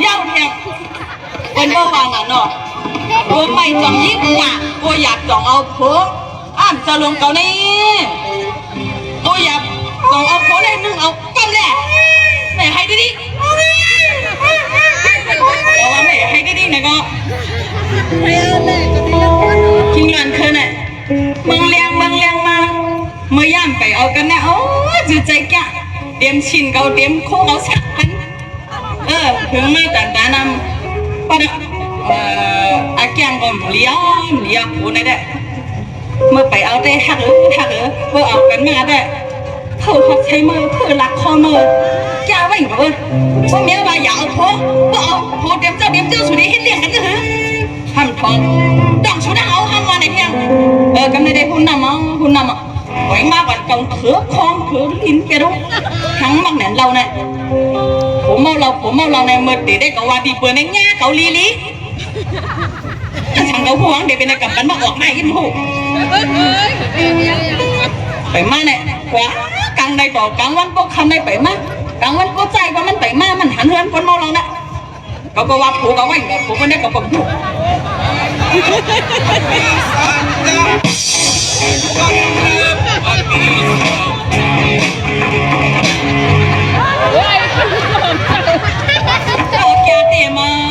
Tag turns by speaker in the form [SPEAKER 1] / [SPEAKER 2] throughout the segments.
[SPEAKER 1] giao thiệt bên bơ vàng à nọ bố mày chọn ít cả cô giặc chọn ao phố ăn sao luôn cậu này cô giặc chọn ao phố này nương ao cam lẹ mày hay đi mày hay đi này con kinh ngàn khơi này mang liang mà mới dám phải ao cái này dưใจcả tiêm chín cậu tiêm khô cậu sắc hắn hướng mai tàn năm bắt được à chàng còn liếng phụ này đấy mà phải ao đây hạt vừa ao cái mà đấy thở học thấy mơ thở lạc kho mơ cha vậy mà bố mẹ bà dạo phố phố điểm cho xuống đi hết tiền cái thứ hầm thòng đằng số đang áo hầm mà này theo cái này đây hun nằm quậy ma còn trồng khứa lín kia đúng thắng mặc nền lâu này phố mau lâu này mệt để đây cậu qua đi vừa này nhá cậu lý thằng cậu hoang để bên này cầm bắn mặc ọt này im hụ phải ma này quá càng đây có càng văn có khăn này phải ma càng văn có chạy qua mình phải ma mình hắn hơn con mau lâu này cậu có qua phố cậu anh ở phố bên đây cậu cầm hụ kia tiền mà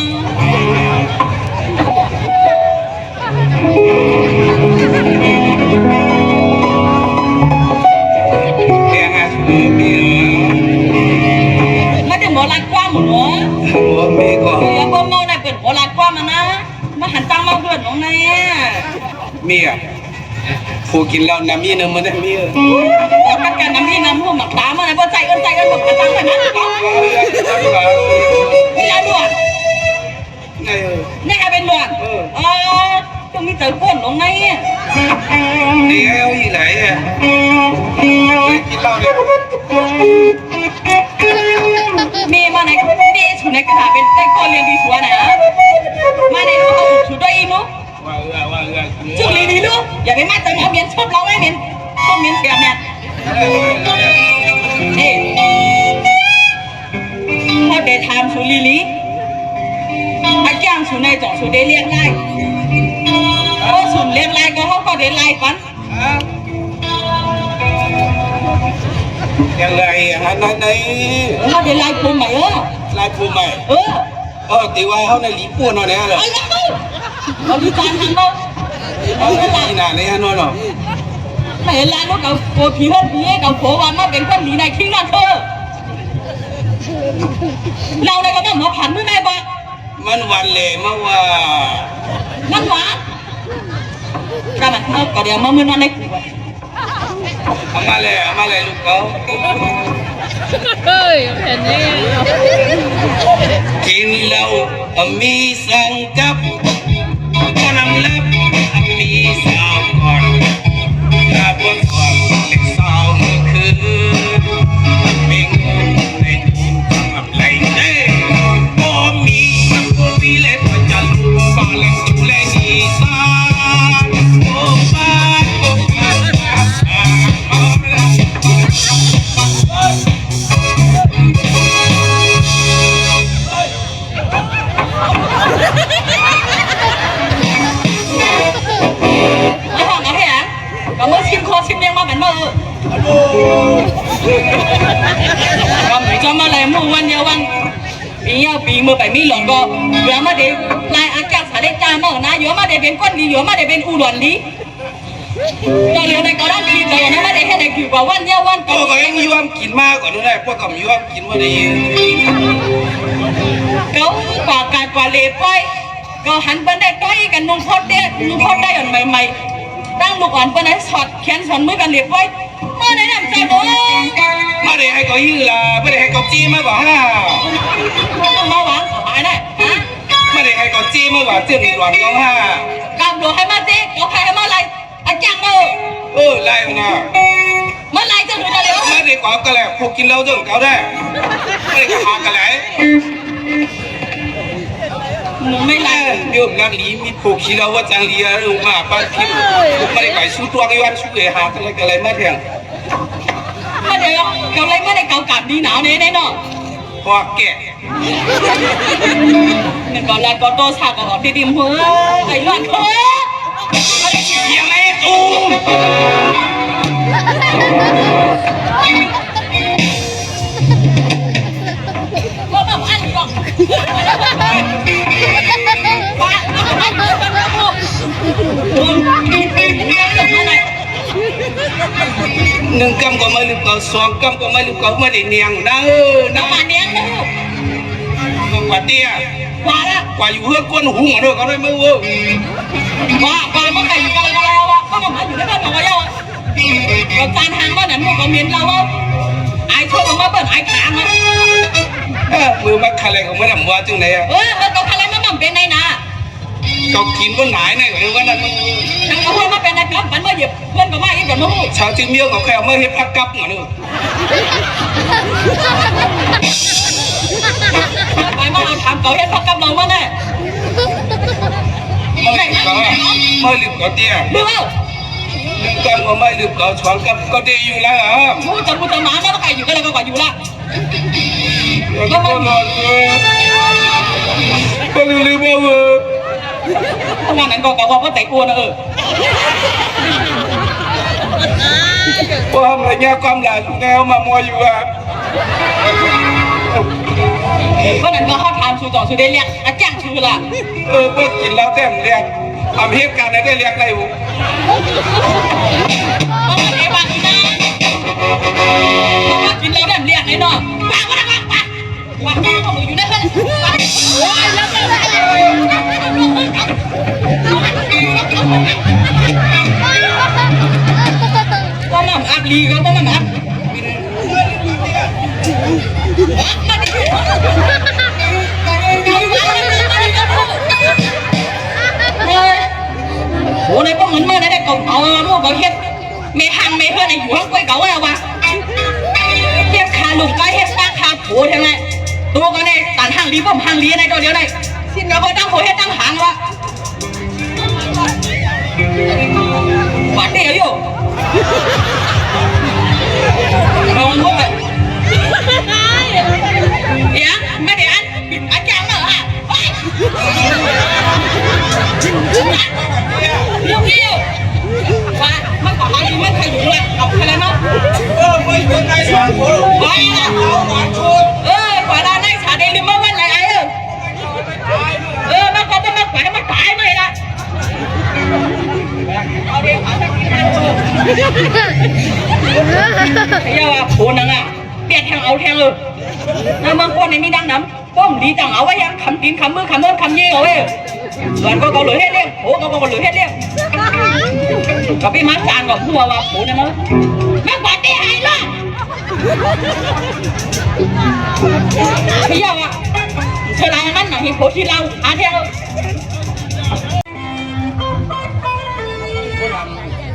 [SPEAKER 1] mà đừng bỏ lạc qua một nữa bố mau này đừng bỏ lạc qua mà nó hẳn tăng mau gần hôm nay
[SPEAKER 2] mía phụกินแล้วน้ำมีนึงมันได้มี
[SPEAKER 1] các cái nắm đi nắm hôm mặc đá mà này bố chạy ơn một cái tăng phải nát có đi ra luôn này bên luôn tôi nghĩ tới cuốn hôm nay
[SPEAKER 2] đi eo gì đấyกินเหล้าเนี่ย
[SPEAKER 1] มีมาไหนมีชุดไหนก็หาเป็นแต่ก่อนเรียนดีชัวร์นะมาไหนเขาชุดด้วยอีนู้ชุดลีดีลูกอย่าไปมาแต่เอาเมียนชอบเราไอ้เมียนชอบเมียนเสียเนี่ยนี่พอเดทามชุดลีไอ้แก้งชุดในจ่องชุดเดเลี้ยงไล่ก็ชุดเลี้ยงไล่ก็เขาก็เดไล่กัน
[SPEAKER 2] ยังไงฮะนั่นไง
[SPEAKER 1] เขาเดไล่ภูมิใหม่
[SPEAKER 2] ลายภูมิใหม่ตีว่าเขาในหลีปัวหน่อยเนี่ยเหรอ
[SPEAKER 1] เขาดีการทำđâu
[SPEAKER 2] ที่ไหนเนี่ยน้อยหรอ
[SPEAKER 1] ไม่เห็นร้านนู้นเขาโกผีเพื่อนผีเขาโผล่ว่ามาเป็นคนดีในทิ้งนั่นเธอเราเลยก็ต้องมาผ่านมือแม่บ่
[SPEAKER 2] มันวันเลยเมื่อว่า
[SPEAKER 1] มันหวานก็มันก็เดี๋ยวมามือนั่นได้กู
[SPEAKER 2] เอามาเลยลูกเขา
[SPEAKER 3] เฮ้ยเห็นยังไง
[SPEAKER 2] กินเหล้ามีสังกับก็นำลับมีสาวก่อนลาบนก่อนเล็กสาวเมื่อคืนมีเงินในทุนทำอะไรได้พอมีสักคนมีเล็บจะลุกบาเล็กสุเลนีสาโอ้บ้า
[SPEAKER 1] ก็เมื่อชิมคอชิมเลี้ยงมาเป็นเมื่อก็ไม่จำมาเลยมู่วันเดียววันปีมือไปมีหลงก็เยอะมาเดี๋ยวลายอาแก้วสาเด็กจานเมื่อนะเยอะมาเดี๋ยวเป็นก้นดีเยอะมาเดี๋ยวเป็นอุดรดีก็เหลือในก็ด้านดีแต่ยังไม่ได้แค่ไหนคือว่าวันเดียววัน
[SPEAKER 2] ก็ยังมีความกินมากกว่านู้นได้พวกก็มีความกินว่าดี
[SPEAKER 1] ก็กว่าการกว่าเลี้ยไปก็หันไปได้ใกล้กันนุ่งพอดได้อย่างใหม่ตั้งลูกอ่อนเพื่อนให้สอดแขนสอนมือกันเรียบไว้เมื่อไหร่นำใจโอ้
[SPEAKER 2] มาได้ให้เขายื้อละไม่ได้ให้เขาจี้มากกว่า
[SPEAKER 1] มาหวังหายได้
[SPEAKER 2] ไม่ได้ให้เขาจี้มากกว่าเจื้อนหลอนก็
[SPEAKER 1] กำลังให้มาเจ๊ก็ใครให้มาไล่อาจัง
[SPEAKER 2] ไล่นะ
[SPEAKER 1] เมื่อไล่จะหนูจะเลี้ยว
[SPEAKER 2] ไม่ได้กว่ากันแหละพวกกินเหล้าจนเขาได้ไม่ได้กระหากันเลย
[SPEAKER 1] ไม่ไล่
[SPEAKER 2] เดี๋ยวนักลีมีผูกขี้เราว่าจังลีอะไรมาบ้านที่ไม่ได้ไปสู้ตัวกันวันสู้เลยหาอะไรมาเถียง
[SPEAKER 1] มาเดี๋ยวเขาไล่ไม่ได้เกากัดดีหนาวเนี่ยแน่นอน
[SPEAKER 2] พอแก่
[SPEAKER 1] เงินก่อนแรกก็โตฉากก็ดีดิมหัวไอ้ล้วนเฮ้ย
[SPEAKER 2] ยังไงตู
[SPEAKER 1] ก็แบบอันก่อนป้าอันก่อนนะพวก
[SPEAKER 2] หนึ่งกำก็มาลืมเก่าสองกำก็มาลืมเก่าไม่ได้เนียงนะนะ
[SPEAKER 1] น้ำมันเนี้ยนะพวก
[SPEAKER 2] กว่าเตี้ย
[SPEAKER 1] ว่าละ
[SPEAKER 2] กว่าอยู่เพื่อก้นหุงอ่ะด้วยเขาได้ไม่เว้ย
[SPEAKER 1] ว่าเมื่อไหร่อยู่กันแล้ววะก็มาอยู่ในบ้านของเราอ่ะเราจานทางบ้านนั้นพวกก็เมียนเราว่าไอ้ช่วยมาเปิดไอ้ขางอ่ะ
[SPEAKER 2] มือมาคาเลของไม่ทำว่าจึงไหนอ่ะ
[SPEAKER 1] มันตัวอะไรมันเป็นในนา
[SPEAKER 2] เขากินบนไหนเนี่ยหรือว่านั่นมัน
[SPEAKER 1] ทางเขาพูดมาเป็นนะครับมันเมื่อหยิบเพื่อนก็มาอีกแบบนู้น
[SPEAKER 2] ชาวจีนเมียวเขาแค่เอามาเฮ็ดพักกับเหมือนนึง
[SPEAKER 1] ไปมาเอาถามเก่าเฮ็ดพักกับเรามาแน่
[SPEAKER 2] ไม่ลืมเขาเตี้ย
[SPEAKER 1] ดูเอา
[SPEAKER 2] หนึ่งกำก็ไม่ลืมเขาสองกำก็ดีอยู่แล้วอ่ะ
[SPEAKER 1] พูดจะพูดจะมาแล้วใครอยู่กันแล้วก็กว่าอยู่ละ
[SPEAKER 2] ก็นอนเลยก็ลืมเอาเว้ย
[SPEAKER 1] ทำงานนั้นก็ว่าแต่กลัวนะ
[SPEAKER 2] ความระยะความหลาสุดแนวมามวยอยู่อ่ะ
[SPEAKER 1] เพราะนั้นก็เขาถามสู่ต่อสู่ได้เรียกอาจารย์ชื่อละ
[SPEAKER 2] เมื่อกินแล้วแต้มเรียกทำเหตุการณ์ได้เรียกอะไรบุ
[SPEAKER 1] เพราะว่าเดี๋ยวบางทีนะเพราะว่ากินแล้วแบบเรียกไอ้เนาะปากของหนูอยู่ในเพื่อนก็มั่มอัพลีก็ต้องมั่มอัพโอ้ในพวกมันเมื่อได้เก่าเอาลูกเขาเฮ็ดไม่พังไม่เพื่อนในอยู่ห้องกล้วยเก่าแล้ววะเฮ็ดขาลุงก็เฮ็ดปากขาโผล่ทั้งนั้นตัวก็ได้ตันห่างลีผมห่างลีในตัวเดียวได้สิ้นเราก็ตั้งโผล่เฮ็ดตั้งหางวะหวานเดียวอยู่ลองพวกแบบเดี๋ยวไม่ได้อันจังเหรอฮะเรื่องนี้ว่ามันขอให้มันขยุงละเอาไปแล้วเนาะ
[SPEAKER 2] ไม่เป็นไรสองคน
[SPEAKER 1] ว่าเอาหวานชุดกว่าด้านในฉาได้ลืมว่าวันไหนมันก็ต้องมาแขวนมันตายไหมล่ะเอาเดี๋ยวเอาสักทีนะไอ้ยาว่าโผล่นังอ่ะเตี้ยแทงเอาแทงเลยแล้วบางคนในมีดังน้ำป้อมดีจังเอาไว้ยังคำกินคำมือคำเงินคำยี่เอาไว้ส่วนก็เกาหลีให้เลี้ยงโผล่ก็เกาหลีให้เลี้ยงกับพี่มาจานกับหัวว่าโผล่เนี่ยมั้งไม่กว่าตีหายละพี่ยาว่าเธอลายมันหนังหิโผล่ที่เราอาเทียว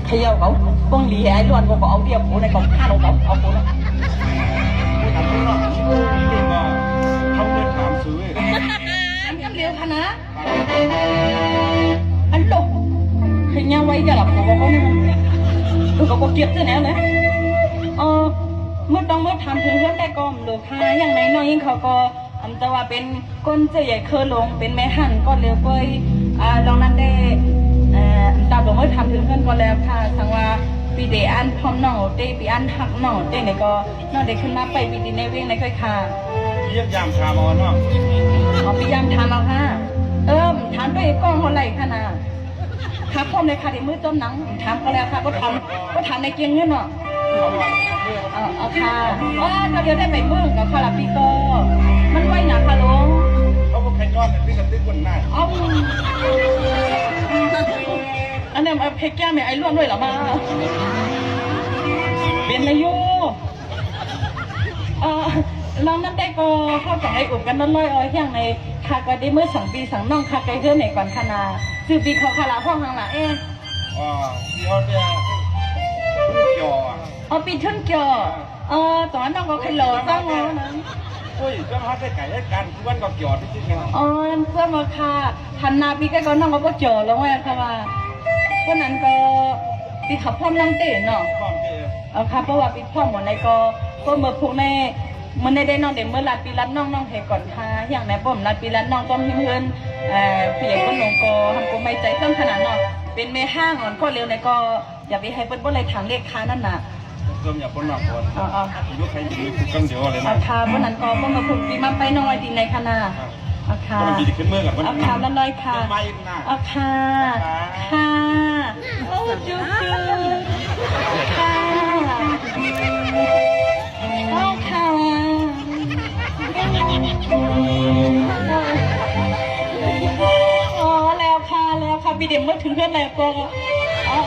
[SPEAKER 1] เที่ยวเขาบ้องหลีไอ้ล้วนก็เอาเดียวโผล่ในกองข้าเราเอาโผล่นะ
[SPEAKER 2] เขาเปิดถามซื้อ
[SPEAKER 1] อันกำเร็วขนาดอันโตเห็นยังไว้จะหลับหัวเขาเนี่ยมันก็เก็บซะแล้วนะเมื่อทำถึงเพื่อนแต่ก็เหลือค่าอย่างไรน้อยยิ่งเขาก็แต่ว่าเป็นก้นเจ๊ใหญ่เคยลงเป็นแม่หั่นก็เร็วไปลองนั้นได้ตามเมื่อทำถึงเพื่อนก็แล้วค่ะสังว่าปีเดอันพร้อมหน่อเต้ปีอันหักหน่อเต้ไหนก็น่าได้ขึ้นมาไปปีดีในเว้งในค่อยค่ะ
[SPEAKER 2] เยี่ยมยามชามอนเนาะ
[SPEAKER 1] พยายามทานเอาค่ะทานด้วยกล้องคนไหลค่ะนะค่ะพร้อมเลยค่ะที่มือต้มหนังทำก็แล้วค่ะก็ทำในเกียงเงินเนาะเอาค่ะก็เดี๋ยวได้ไปเมืองกับคาราปิโกมันไว้หนาค่ะลุง
[SPEAKER 2] เขาบอกใครยอดแต่ติ๊กคนหน้า
[SPEAKER 1] อันนี้เพกแก้มไอ้ร่วมด้วยหรอมาเป็นนายโยเรานั่นได้ก็เข้าจากไอ้อุบกันนั่นเลยอย่างในคาก็ได้เมื่อ2 ปีสั่งน้องคาไกเพื่อนในก่อนคณาซื้อปีเขาคาราพ่อหังละ
[SPEAKER 2] ที่เขาจะเกี่ยว
[SPEAKER 1] ปีทึ่งเกี่ยวตอนนั้นน้องก็เคยหล่อตั้งงอนะ
[SPEAKER 2] โอ้ยเจ้าฮัทได้ไก่ได้การทุกวันก็เกี่ยวที่จริง
[SPEAKER 1] เพื่อมาค่ะทันนาปีก็น้องก็เจอแล้วไงค่ะว่าเพราะนั้นก็ปีขับพ่อมนั่งเตะเนาะค่ะเพราะว่าปีพ่อหมดในก็เมื่อพวกใน มันได้น้องเดี๋ยวเมื่อรัดปีรัดน้องเฮก่อนค่ะอย่างไหนป้อมรัดปีรัดน้องต้อมหิมเฮินผู้ใหญ่คนหลงกอทำกูไม่ใจต้นขนาดเนาะเป็นเมห้างอ่อนก็เร็วในก็อย่าไปให้เปิ้ลบ่เลยทางเลขค้านั่นน่ะ
[SPEAKER 2] ต้มยำปนหนักก่อน
[SPEAKER 1] อ๋อ
[SPEAKER 2] ยุคใครจะมีกันเดี๋ยวอะไรนะ
[SPEAKER 1] อาคาบนนั้นก็บ่มาพึ่งปีมาไปน้อยดีในคณะอาคา
[SPEAKER 2] มันมีขึ้นเมื่อกับมัน
[SPEAKER 1] อาคาแล้วน้อยค่ะ
[SPEAKER 2] ไม่หน้า
[SPEAKER 1] อาคาค่ะโอ้จุ๊ค่ะอาคาอ๋อแล้วค่ะพี่เดี๋ยวเมื่อถึงเพื่อนแล้วก็อ๋อ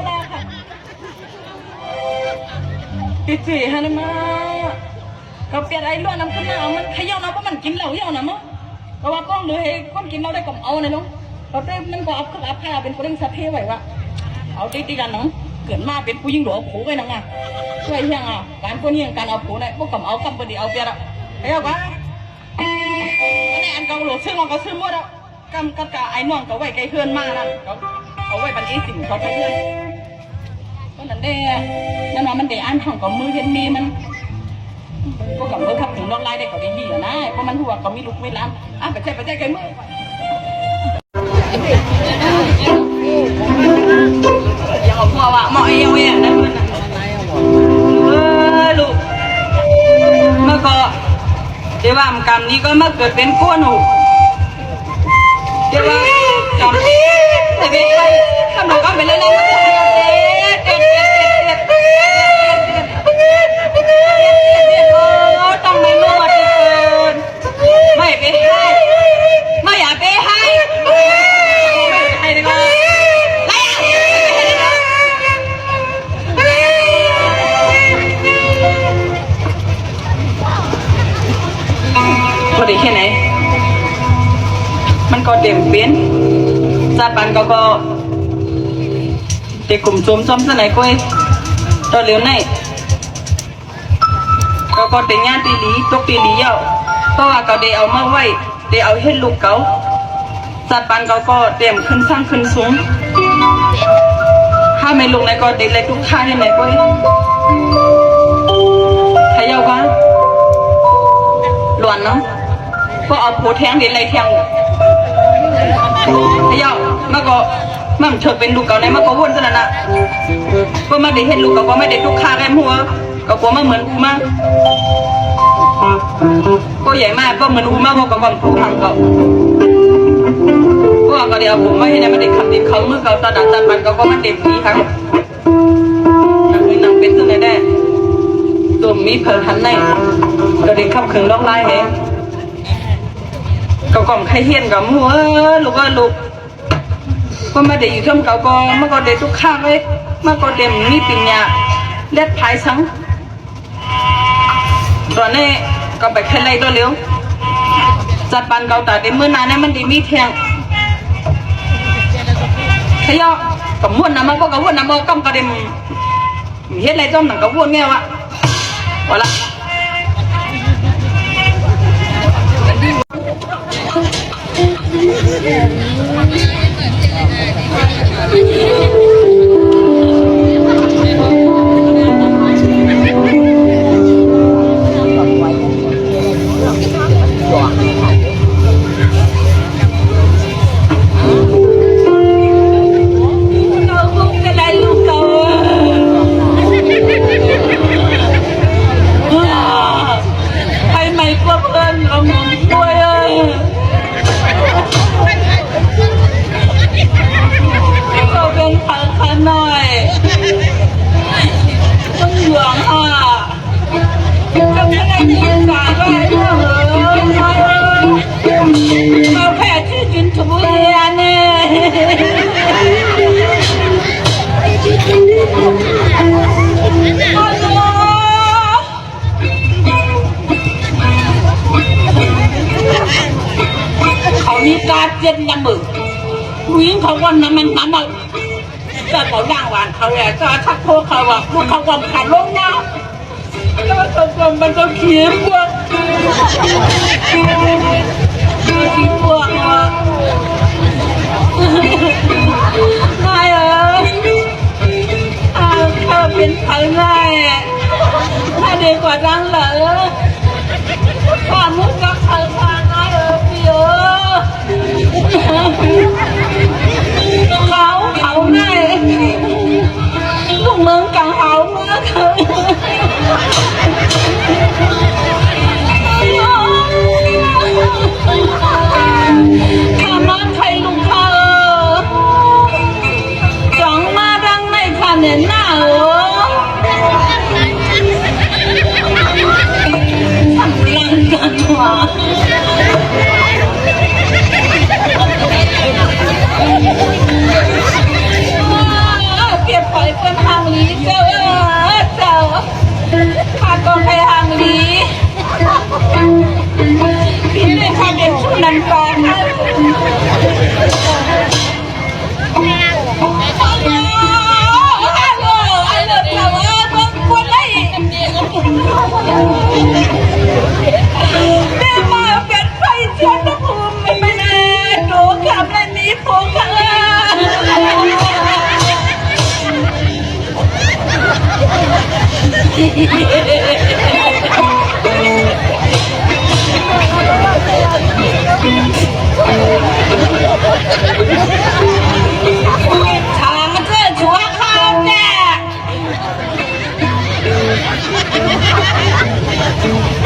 [SPEAKER 1] แล้วค่ะพี่จีฮะนะมาเขาเปลี่ยนไอ้ล้วนน้ำขึ้นมาเอามันขย่านะเพราะมันกินเหล้าเยอะนะมั้งเพราะว่าป้องเลยให้คนกินเหล้าได้กับเอาเลยน้องเราได้มันก็เอาเครื่องอัพผ้าเป็นคนเร่งสะเทไว้ว่าเอาตีกันน้องเกิดมาเป็นผู้ยิ่งหลวงผูไว้นังอ่ะช่วยยังอ่ะการคนยิ่งการเอาผูเนี่ยพวกกับเอากำปดีเอาเปียร์เฮ้ยว่าอันนี้อันเก่าหลวงซึ่งเราก็ซื้อหมดแล้วกำกับไอ้น้องก็ไว้ใกล้เพื่อนมากนั่นเขาเอาไว้บันนี้สิ่งเขาใกล้เพื่อนก็นั่นได้นั่นว่ามันได้อ่านห้องกับมือเห็นมีมันก็กับมือขับถึงนอกไล่ได้ก็ได้ดีนะเพราะมันหัวก็มีลูกไม่ล้านไปใจไกลมืออย่าเอาพัวว่ะหมอเอวเนี่ยนั่นมันลูกเมื่อก็เดี๋ยวว่ากรรมนี้ก็มาเกิดเป็นก้นหูเดี๋ยวว่ากรรมจะเป็นไปทำเราก็ไปเลยนะต้องไม่นวดเกินไม่ไปให้ไม่อยากไปให้ไม่ไปให้เลยก็พอดีแค่ไหนมันก็เต็มเป็นซาปันก็เด็กกลุ่มจมซะไหนก้อยตอนเร็วไหนก็เต็งงานตีดีตกตีดีเยาเพราะว่าเขาได้เอามาไว้ได้เอาเฮ็ดลูกเขาซาปันก็เตรียมขึ้นสร้างขึ้นสูงถ้าไม่ลงไหนก็เด็กเล็กทุกท่าให้ไหนก้อยให้เยาว่าหลวนเนาะก็เอาโผแทงเด็กไรแทงให้เยามาก็มันเธอเป็นลูกเก่าในมาก็วนซะนะก็มาได้เห็นลูกเก่าก็ไม่ได้ทุกข้าแรมหัวก็กลัวมาเหมือนกูมาก็ใหญ่มากก็เหมือนกูมาพอกับความผูกพันก็เดี๋ยวผมไม่ให้ได้มาได้คำติดเขาเมื่อเขาตาดัดจันมันก็มันเด็ดดีครับนังเป็นตัวไหนได้ตัวมีเผลทันในก็ได้ขับเคืองล็อกไล่เหรก็กล่อมใครเฮียนกับหัวลูกก็ลูกก็มาเดี๋ยวอยู่ท่อมเก่าก็เมื่อก็เดี๋ยวทุกข้างเลยเมื่อก็เดี๋ยวมีปิญญาเล็ดพายสังตอนนี้ก็ไปแค่ไรตัวเลี้ยวจัดปันเก่าแต่เดี๋ยวเมื่อนานนี่มันดีมีแทงขย่อกับม้วนน้ำมันก็กับม้วนน้ำมันก็กระเด็นเฮ็ดไรจ้อมหนังกับม้วนแง่วะวะละมีการเจ็ดยังบึกวิ่งเขาวันนั้นมันทำแบบจะเขาด่างหวานเขาแหละจะทักโคเขาว่าพวกเขาความขาดลงนะแล้วตกลงมันก็เขียนพวกที่พวกว่าง่ายเขาเป็นเขาง่าย ดีกว่าดังเลยข้ามุกกับใครข้าน้อยพี่เขาไงลูกเมืองกังเขาเมื่อคืนข้ามาใครลูกข้าจ้องมาดังในข้าเน้นหน้าทำรังกันว่ะเปรียบปล่อยเป็นทางลีเจ้าข้าก็ไปทางลีพี่เลยข้าเป็นผู้นันก่อนแม่มาเป็นไฟชนภูมิไม่แน่โดนขับและนี้พงค่ะทางเจ้าชัวข้าวแน่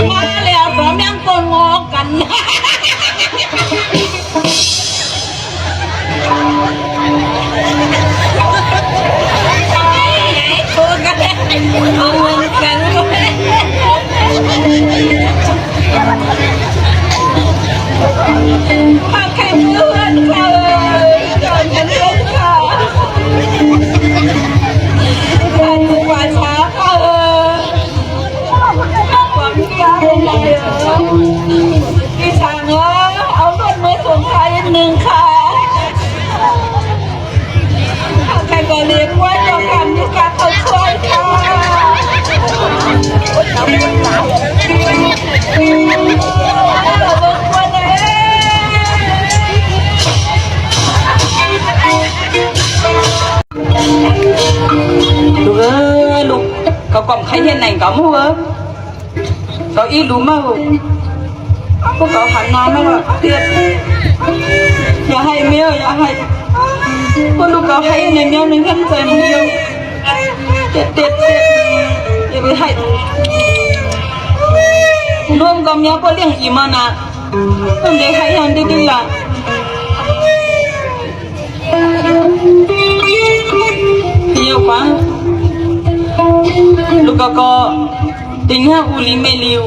[SPEAKER 1] มาแล้วพร้อมยังโกนงอกันโกนกันเอาเงินกันพาแข่งเพื่อนค่ะจอนกันเล่นค่ะการดูว่าช้าค่ะความยากเลยพี่ช้างเอารถมือส่งใครหนึ่งค่ะใครก็เรียกว่าเจ้ากันที่การเอาช่วยค่ะลูกเอ้ยลูกเขากล่อมใครเห็นไหนก็มั่วเขาอีรู้มั้งพวกเขาหันมาไม่ว่าเตี้ยอย่าให้เมียอย่าให้พวกลูกเขาให้ในเมียหนึ่งขั้นใจมึงเดียวเด็ดอย่าไปให้รวมกับเมียพวกเลี้ยงอีมานะต้องได้ให้ยันดีๆล่ะพี่ยกฟังลูกก็ติงห้าอุลิไม่ลิว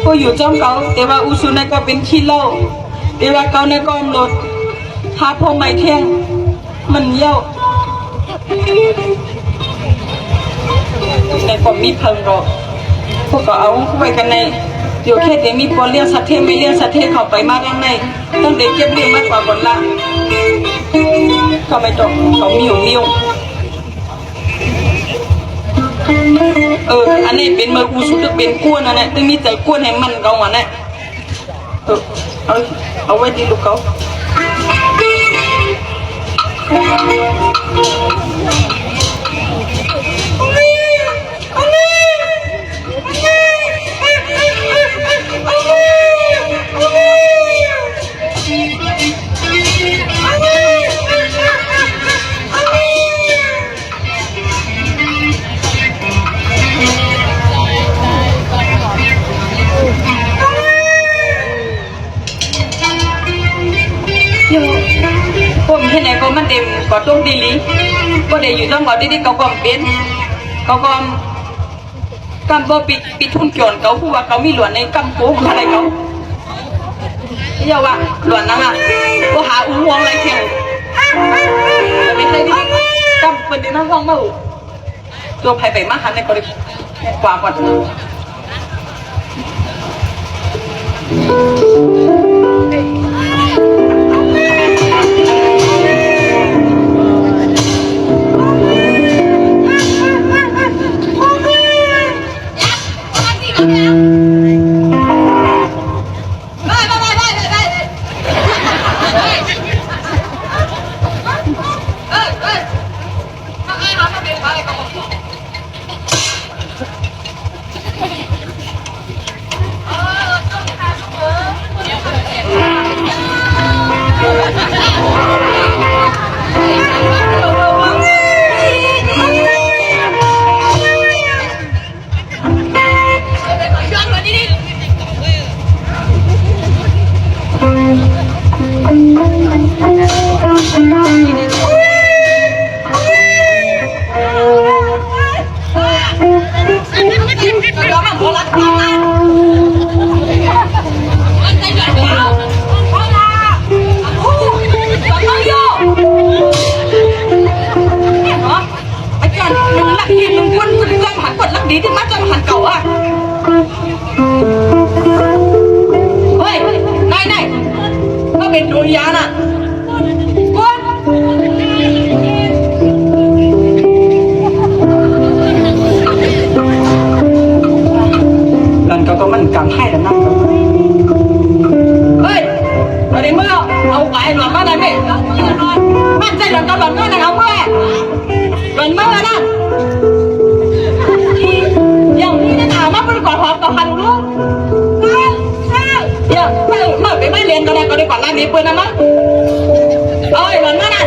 [SPEAKER 1] พออยู่จ้องเขาแต่ว่าอุสุนัยก็เป็นขี้เล่าแต่ว่าเขาในก้อมรถหาพงไม้เที่ยงมันเยี่ยวในก็มีเพิงรอพวกก็เอาเข้าไปกันในเดี๋ยวแค่เดี๋ยวมีปอเลี้ยงสัตว์เทไม่เลี้ยงสัตว์เทเข้าไปมากข้างในต้องเด็กเก็บเลี้ยงมากกว่าบนละก็ไม่ตกเขามีอยู่นิ้วอันนี้เป็นเมื่อกูสุดเป็นก้วนนะเนี่ยต้องมีใจก้วนให้มันเขาอ่ะเนี่ยเอาไว้ที่ลูกเขาผมเห็นไหนก็มันเต็มก็ต้องดีลีก็เดี๋ยวอยู่ต้องบอกดีๆเขาก็เป็นเขาก็กำบ่ปิดทุ่งโจรเขาพูดว่าเขามีหลวนในกำโป๊กอะไรเขาเยาว่าหลวนนั่งอ่ะก็หาอุ้งวงอะไรเที่ยงไม่ใช่ดิกำเป็นดินห้องเมาตัวไผ่ไปมากหันในก็เลยกว่าก่อน เ ดีที่มาจนหันเก่าอ่ะเฮ้ยนายก็เป็นดุริยาน่ะก้นนั่นก็มันกำให้แต่นั่งเฮ้ยตอนนี้เมื่อเอาไปหลอนมาได้ไหมมั่นใจหลอนก็หลอนเมื่อนะเอาเมื่อหลอนเมื่อนะอย่างนี้นะมาเป็นก่อนหอมกับพันลูกอย่างไม่เรียนก็ได้ก็ได้ก่อนร้านนี้เปิดนะมั้งเอ้ยหลอนเมื่อนะ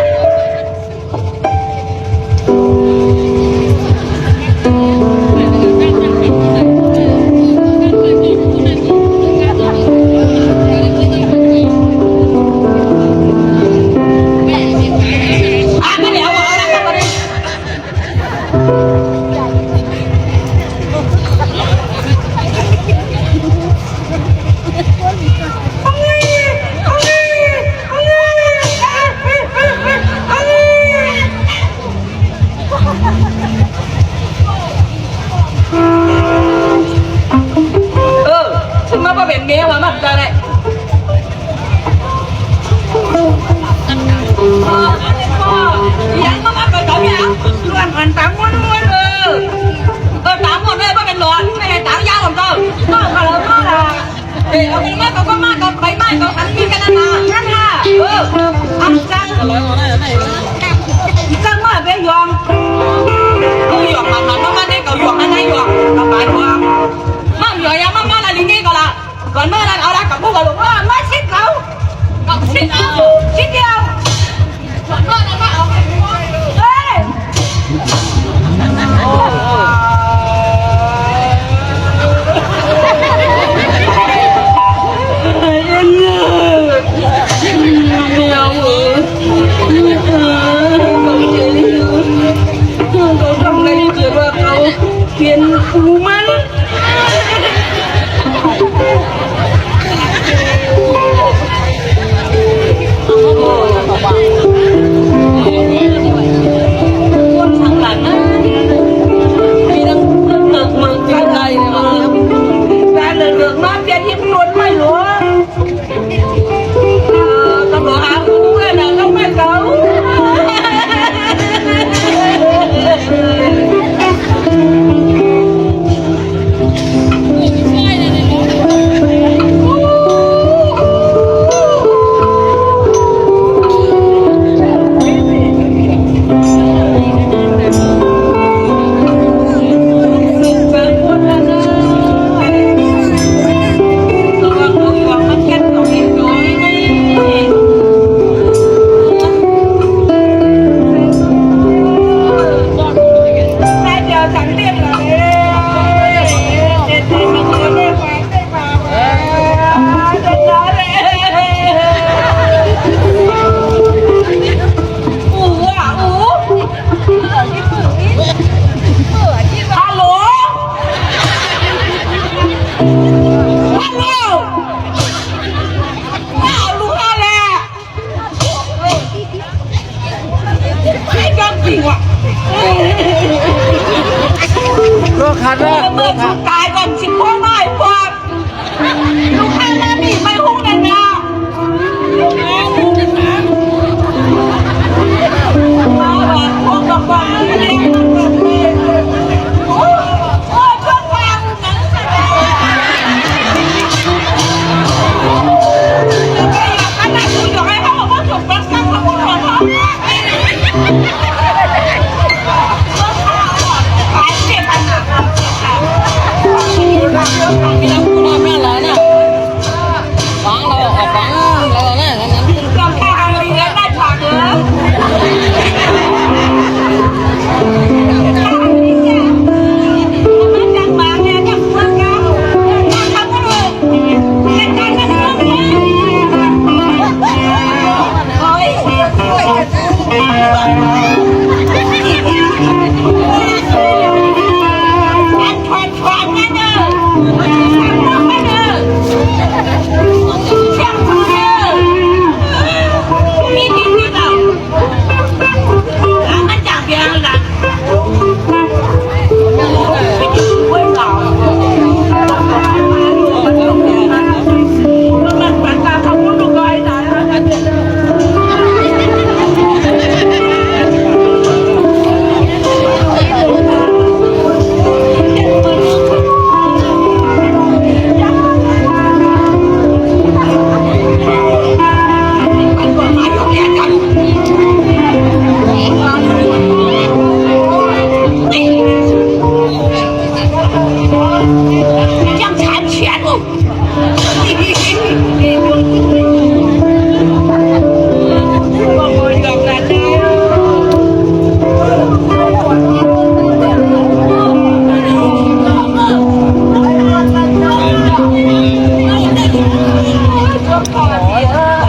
[SPEAKER 1] เมียว่ามันจะไหนยังมาเป็นตัวยังล้วนมันตามม้วนตามหมดเลยว่าเป็นหลอนไม่ได้ตามยาวของเราก็มาแล้วก็ละเอาไปมาก็มาก็ไปมาก็ทันมีกันนะนั่นค่ะอันจังจังมาเป็นยองก็ยองมันได้ก็ยองอันไหนยองก็ไปยองมั่งยองยังมั่งอะไรนี่ก็ละก่อนเมื่อนั้นเอาละกับพวกเราว่าไม่ชิดเรากับชิดเอาชิดเดียวก่อนเมื่อนั้นมาเอาไปเฮ้ยเขาทำอะไรเกิดว่าเขาเปลี่ยนหูมันโอ้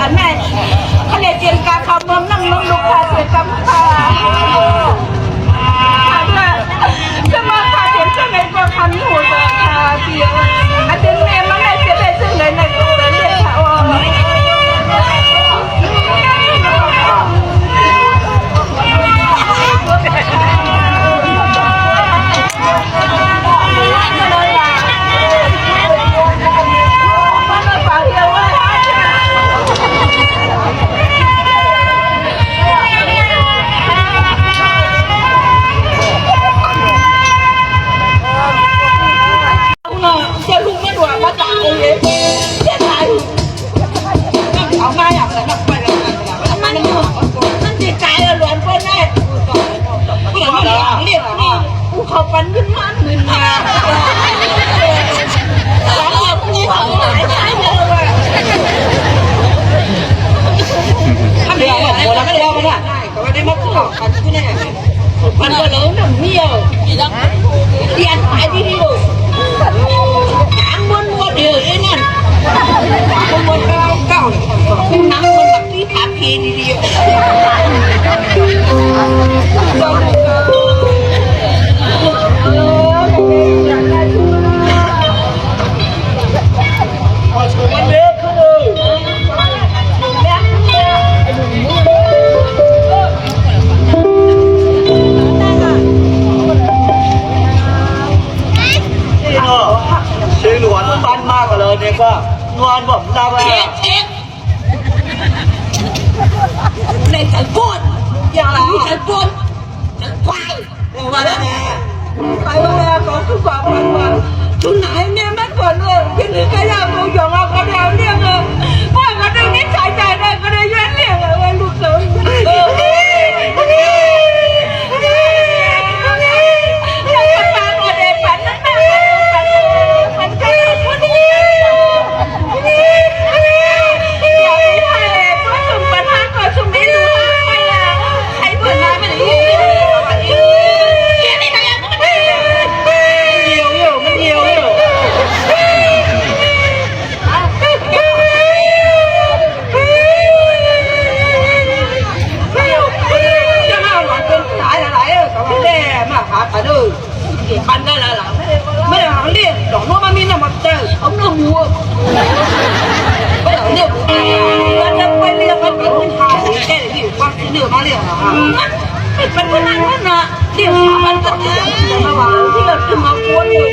[SPEAKER 1] อันนั้นเขาเรียกเจียนกาคำเมืองนั่งน้องลูกค้าเสียกำค่ะจะมาขาเสียงเจ้าไหนก็คันหัวเลยค่ะเสียอาจารย์แม่มาไหนเสียได้ซึ่งไหนไหนก็เลยเรียกค่ะว่าเขาปันขึ้นมาหมื่นมาแล้วเราพวกนี้เขาหายใจเลยว่ะถ้าเดี๋ยวแบบโบราณไม่ได้ก็ได้ก็ไม่ได้มาพูดกันที่ไหนมันก็เลยหนุ่มเมี่ยวเรียนไปที่นี่ดูหางม้วนเดียวไอ้นั่นม้วนเก่าหนังม้วนแบบที่ขาพีดีๆ
[SPEAKER 4] ชื่อหลวนปั้นมากเลยเนี่ยก็งอนผมทราบว่า
[SPEAKER 1] ในฉันพูดอย่างไรฉันพูดฉันควายว่าแล้วไปว่าแล้วก็คือความมันทุนไหนเนี่ยมันก่อนเลยที่นี่ก็ยากตัวอย่างเราก็ได้เรียกเลยพ่อก็ได้นิสัยใจได้ก็ได้ย้อนเรียกเลยลูกเอ๋ยปันได้ละหลังไม่ได้หลังเรียกดอกน้องมันมีน้ำมันเจอเอาเนื้อหมูไม่หลังเรียกแล้วจะไปเรียกมันเป็นคนไทยแค่ที่ว่าเนื้อมาเรียกเหรอฮะเป็นคนนั้นนะเรียกสามันก็จะมาว่าที่เราถึงมาควรอยู่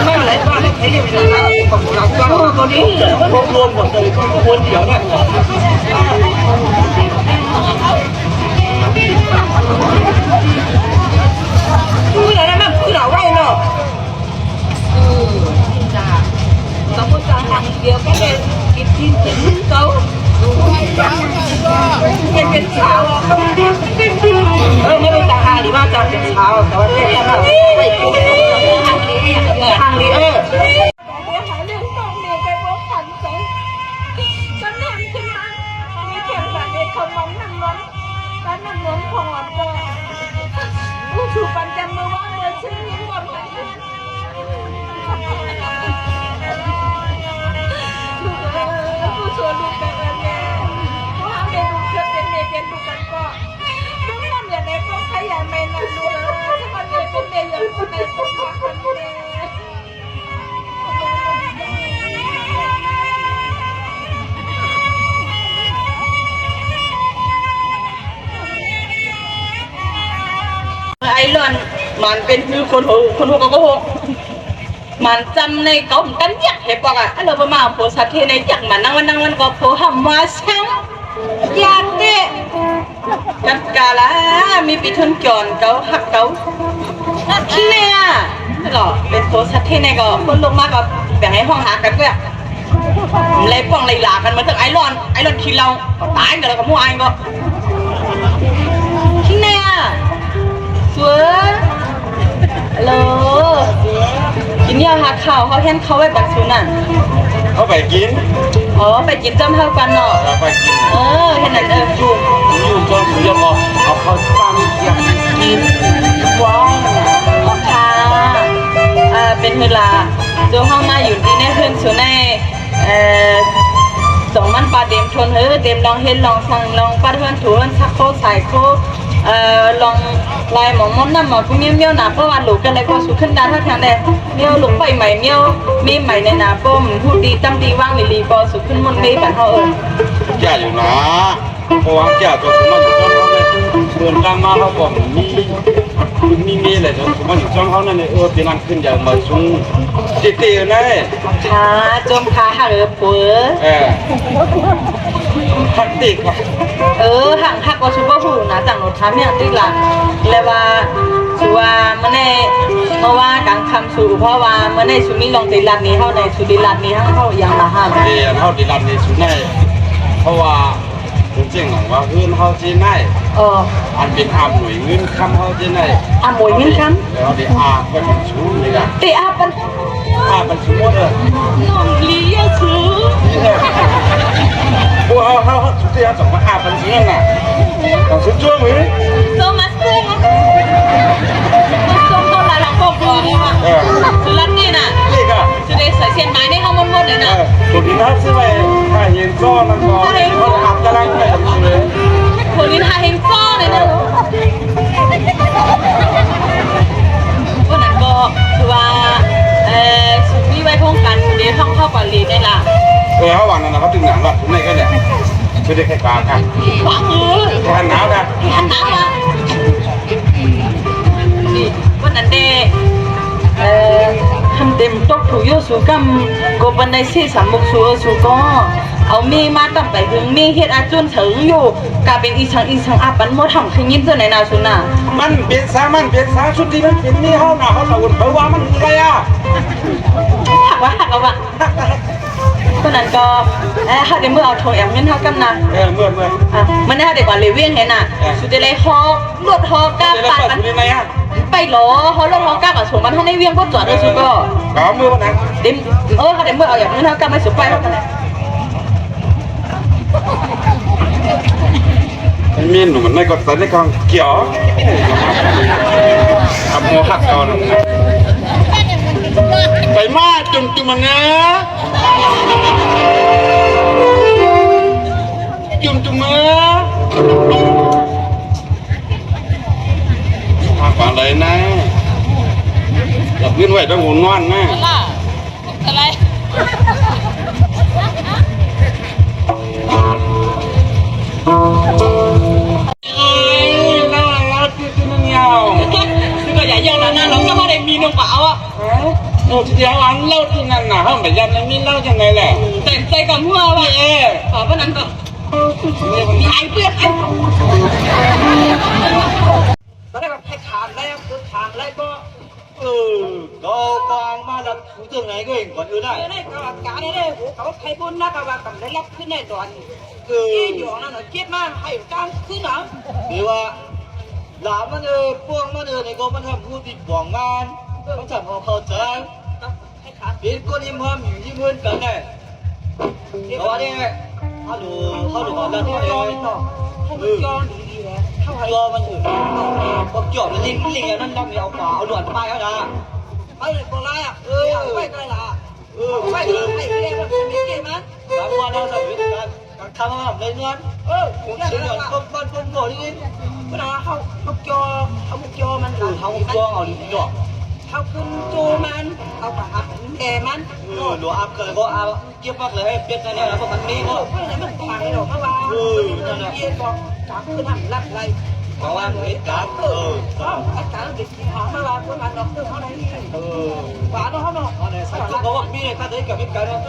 [SPEAKER 1] ไม่อะไรบ้างให้เรียกเป็นอะไรของเราตัวนี้
[SPEAKER 4] รวมหมดเลยก็ควรเดี๋ยวเนี่ย
[SPEAKER 1] คืออะไรนะคือเราไว้เนาะสมมติจะทำเดียวก็เลยกินที่กินเขาเป็นเช้าไม่ได้จะหาหรือว่าจะเป็นเช้าแต่ว่าแค่แบบไปปุ๊บทางนี้หาเรื่องต้องเรียนไปพบขันใจก็แน่นขึ้นมามีเขียนแบบในคอมมันนั่งร้อนการนั่งร้อนของหลับก็ผู้ชูปันจำมือว่าเมื่อชื่อนี้หมดเลยผู้ชวนลูกกันแล้วเนี่ยเพราะว่าเด็กลูกเชื่อเป็นเด็กเป็นลูกกันก็ทุกคนอย่างไรก็ขยันไม่นานดูเลยถ้ามันเด็กเป็นเด็กอย่างคนไหนก็พากันเลยไอ้หล่อนมันเป็นคือคนหัวก็หัวมันจำในเก่ากันยักเห็บปอกอ่ะเราประมาณโพสัตที่ในยักมันนั่งวันก็โพหำว่าช่างยาเตะกันกาละมีปีทุนจอนเก่าหักเก่าเนี่ยหรอเป็นโพสัตที่ในก็คนลงมาก็แบ่งให้ห้องหากันด้วยเลยป้องเลยหลากันมาถึงไอ้หล่อนขี้เราตายกันแล้วก็มั่วไอ้ก็เนี่ยสวย ฮัลโหลกินยาหาข่าวเขาเห็นเขาไว้บักซุนน่ะ
[SPEAKER 2] เขาไปกิน
[SPEAKER 1] อ๋อไปกินจ้ำเท่ากันเนาะ
[SPEAKER 2] ไปกิน
[SPEAKER 1] เห็นนั่น
[SPEAKER 2] อยู่จนผมจะบอกเอาเขาตั้งอย่างกินว้าว
[SPEAKER 1] ออกค่ะเป็นเวลาดูห้องมาอยู่ที่ในเพื่อนส่วนใน2 มันปลาเดมชนเดมลองเห็นลองสั่งลองปัดเพื่อนถูเพื่อนชักโคใส่โคลองลายหมองมดน้ำหมอพวกเมียวหนาเพราะว่าหลูกกันเลยก็สุขึ้นดาถ้าทางใดเมียวหลูกไปใหม่เมียวมีใหม่ในนาป้มพูดดีตั้มดีว่างลีก็สุขึ้นมันไม่บันเท่า
[SPEAKER 2] แก่อยู่นะเพราะว่าแก่ตัวผมมาอยู่จนเขาเลยเดินตามมาเขาบอกมีเลยจนผมมาอยู่จนเขานั่นเลยปีนั้นขึ้นอย่างมาชุ่มตีเลย
[SPEAKER 1] ขาจมขาหักผัว
[SPEAKER 2] หักติกว่ะ
[SPEAKER 1] หักว่าชูว่าหูนะจังหนูทำอย่างที่หลังเลยว่าชูว่ามันในเพราะว่าการคำชูเพราะว่ามันในชูมีลองตีลัดนี้เท่าในชูดีลัดนี้ทั้งเท่าอย่างละห้า
[SPEAKER 2] เดี๋ยวเท่าดีลัดนี้ชูในเพราะว่าจริงๆหลังว่าเงินเขาจีนได้อันเป็นหน่วยเงินคำเขาจีนได้
[SPEAKER 1] หน่วยเงินคำ
[SPEAKER 2] แล้วเดี๋ยวเป็นชูนี่กัน
[SPEAKER 1] ตีเป็น
[SPEAKER 2] ชูหมดเลย
[SPEAKER 1] น้องลียชู
[SPEAKER 2] พวกเขาชุดที่เขาส่งมาเป็นชูนั่นน่ะต้องชุดช่วงมือ
[SPEAKER 1] โซมาซึ่งส้มต้นลายหลังกบเลยว่ะสุรัตน์นี่น่ะ
[SPEAKER 2] นี่ก็
[SPEAKER 1] จะได้ใส่เชียนไม้ได้เข้าหมดเลยนะ
[SPEAKER 2] ตัวนี้นะซื้อไปถ้าเห็นซ้อนนั่นก็เขาอับจะรังไปเลย
[SPEAKER 1] คนนี้ถ้าเห็นซ้อนเลยนะวันนั้นก็คือว่าสุนีไว้พ้องกันเดี๋ยวท่องเข้าก่อนลีได้ละ
[SPEAKER 2] เขาวันนั้นเขาถึงหนังแบบไหนก็เนี่ยช่วยได้แค่กลางกัน
[SPEAKER 1] ขวางมือ
[SPEAKER 2] แค่หนาวกัน
[SPEAKER 1] แค่หนาวอ่ะวันนั้นเด้ทำเต็มตกถูโยสูกัมก็บันไดซี่สามมุกสูก็เอามีมาตั้งแต่ถึงมีเฮ็ดอาจุนถึงอยู่กลายเป็นอีชังอาปันโมทำขึ้นยิ้มเจอในนาสุน่ะ
[SPEAKER 2] มันเปลี่ยนสาชุดที่มันเป็นนี่ห้องหน้าเขาเราเพราะว่ามันอะไรอ่ะ
[SPEAKER 1] หักเอาวะคนนั้นก็ถ้าเดี๋ยวเมื่อเอาโถแอมเงินเท่ากันนะ
[SPEAKER 2] เมื่อ
[SPEAKER 1] มันได้เด็กกว่าเลเวียงเห็นน่ะสุดเลยฮอกลวดฮอกก้าปัดมันไปหรอฮอลวดฮอกก้ากับสมบัติท่านในเวียงก็จอดเลยสุดก็
[SPEAKER 2] เมื่อวันนั้น
[SPEAKER 1] เดี๋ยวถ้าเดี๋ยวเมื่อเอาอย่างเงินเท่ากันไม่สุดไปเท่ากัน
[SPEAKER 2] มีหนุ่มมันไม่กดใส่ในกองเกี่ยวทำโมหักก่อนไปมาจุ่มมันนะจุ่มมาทำอะไรนะหลับเงินไว้ต้องหัวนอนนะ
[SPEAKER 3] อะไร
[SPEAKER 1] คือก็อย่าย่องนะเราก็ไม่ได้มีน้องเปล่าอ่ะ
[SPEAKER 2] เดี๋ยวอันเล่าที่นั่นน่ะเขาไม่ยันมีเล่าจังไงแหละ
[SPEAKER 1] แต่ใจกับหัวว่ะขอพนันก็มีไอ้เพื่อน
[SPEAKER 4] ตอนนี้แบบให้ถามแล้วคือถามแล้วก็ก็กองมาแล้วถูเรื่องไหนก็เองก่อนได้
[SPEAKER 1] ได้ก็การได้เขาใครบุญนะก็ว่ากับได้รับขึ้นในตอนที่อยู่นั่นน่ะเจ็บมากให้กลางขึ้นหรอ
[SPEAKER 4] หรือว่าหลานมันพวกมันในก็มันทำพูดติดหวังงานมันทำเอาเข้าใจเป็นคนยิ้มห้ามอยู่ยิ้มเพื่อนกันเนี่ยเพราะว่าเนี่ยเขาดูก่อนแล้วเขาย้อนต่อย้อนดีๆแล้วเขาย้อนมันพอจบแล้วลิงนั่นดำเอาขวาเอาหลวดไปเขาด่าไปเลยโบราณไปไกลละไปเลยไปเรียกมันมีเกมมั้ยสามวันเราสวิตกันทำมาแบบเลยเงินผมเชื่อเงินคนโง่ดิเวลาเขาจอมันเขาจอเอาดีๆเขาขึ้นโจมันเอาปากแห่มันหลวงอัพเลยก็เอาเก็บมากเลยให้เปลี่ยนใจแล้วเพราะมันมีก็เพราะอะไรมันฟังหรอกเพราะว่านั่นแหละเยี่ยก็จับขึ้นทำรักไรเพราะว่าเหตุการณ์อาจารย์ติดหอมมาว่าคนมันดอกเตอร์เขาไหนฝาเขาเนาะสักเขาบอกมีถ้าได้กับเหตุการณ์นั้น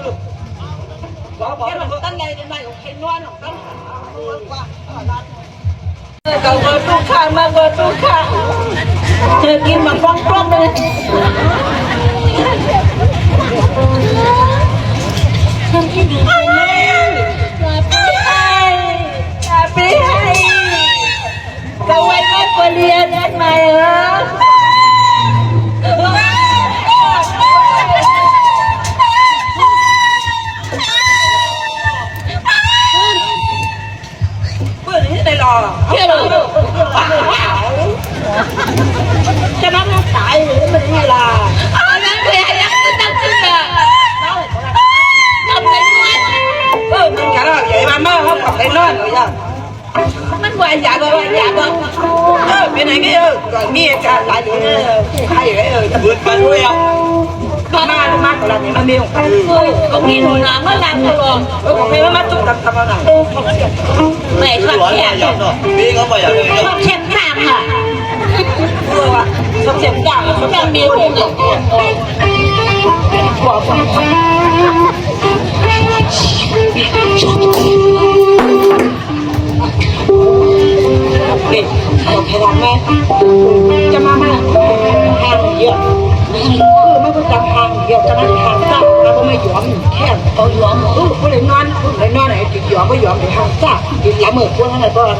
[SPEAKER 4] ก็บอกตั้งใจในของใครนวลของตั้งว่าเก่ามาตู้ข้างมาเบอร์ตู้ข้างเธอกินมาฟังกล้องเลยทำกินดีเลยปีให้เราไว้ไม่ควรเรียนได้ไหม nhà đâu bên này cái còn nghe cả lại nữa hay cái vượt qua đuôi không má còn làm gì mà miêu
[SPEAKER 3] có khi hồi nào nó làm rồi
[SPEAKER 4] còn mấy má chúng tập nào
[SPEAKER 3] mẹ thoát kẹt
[SPEAKER 4] biết không bao giờ
[SPEAKER 3] thoát kẹt hàng à
[SPEAKER 4] không xem cả
[SPEAKER 3] không đang miếng không được
[SPEAKER 4] đi một cái làm nghe cho má hàng nhiều mấy cái trăm hàng nhiều cho nó hàng trăm nó không mấy dọn khen có dọn có lại non này chỉ dọn có dọn để hàng trăm thì làm ở quân này có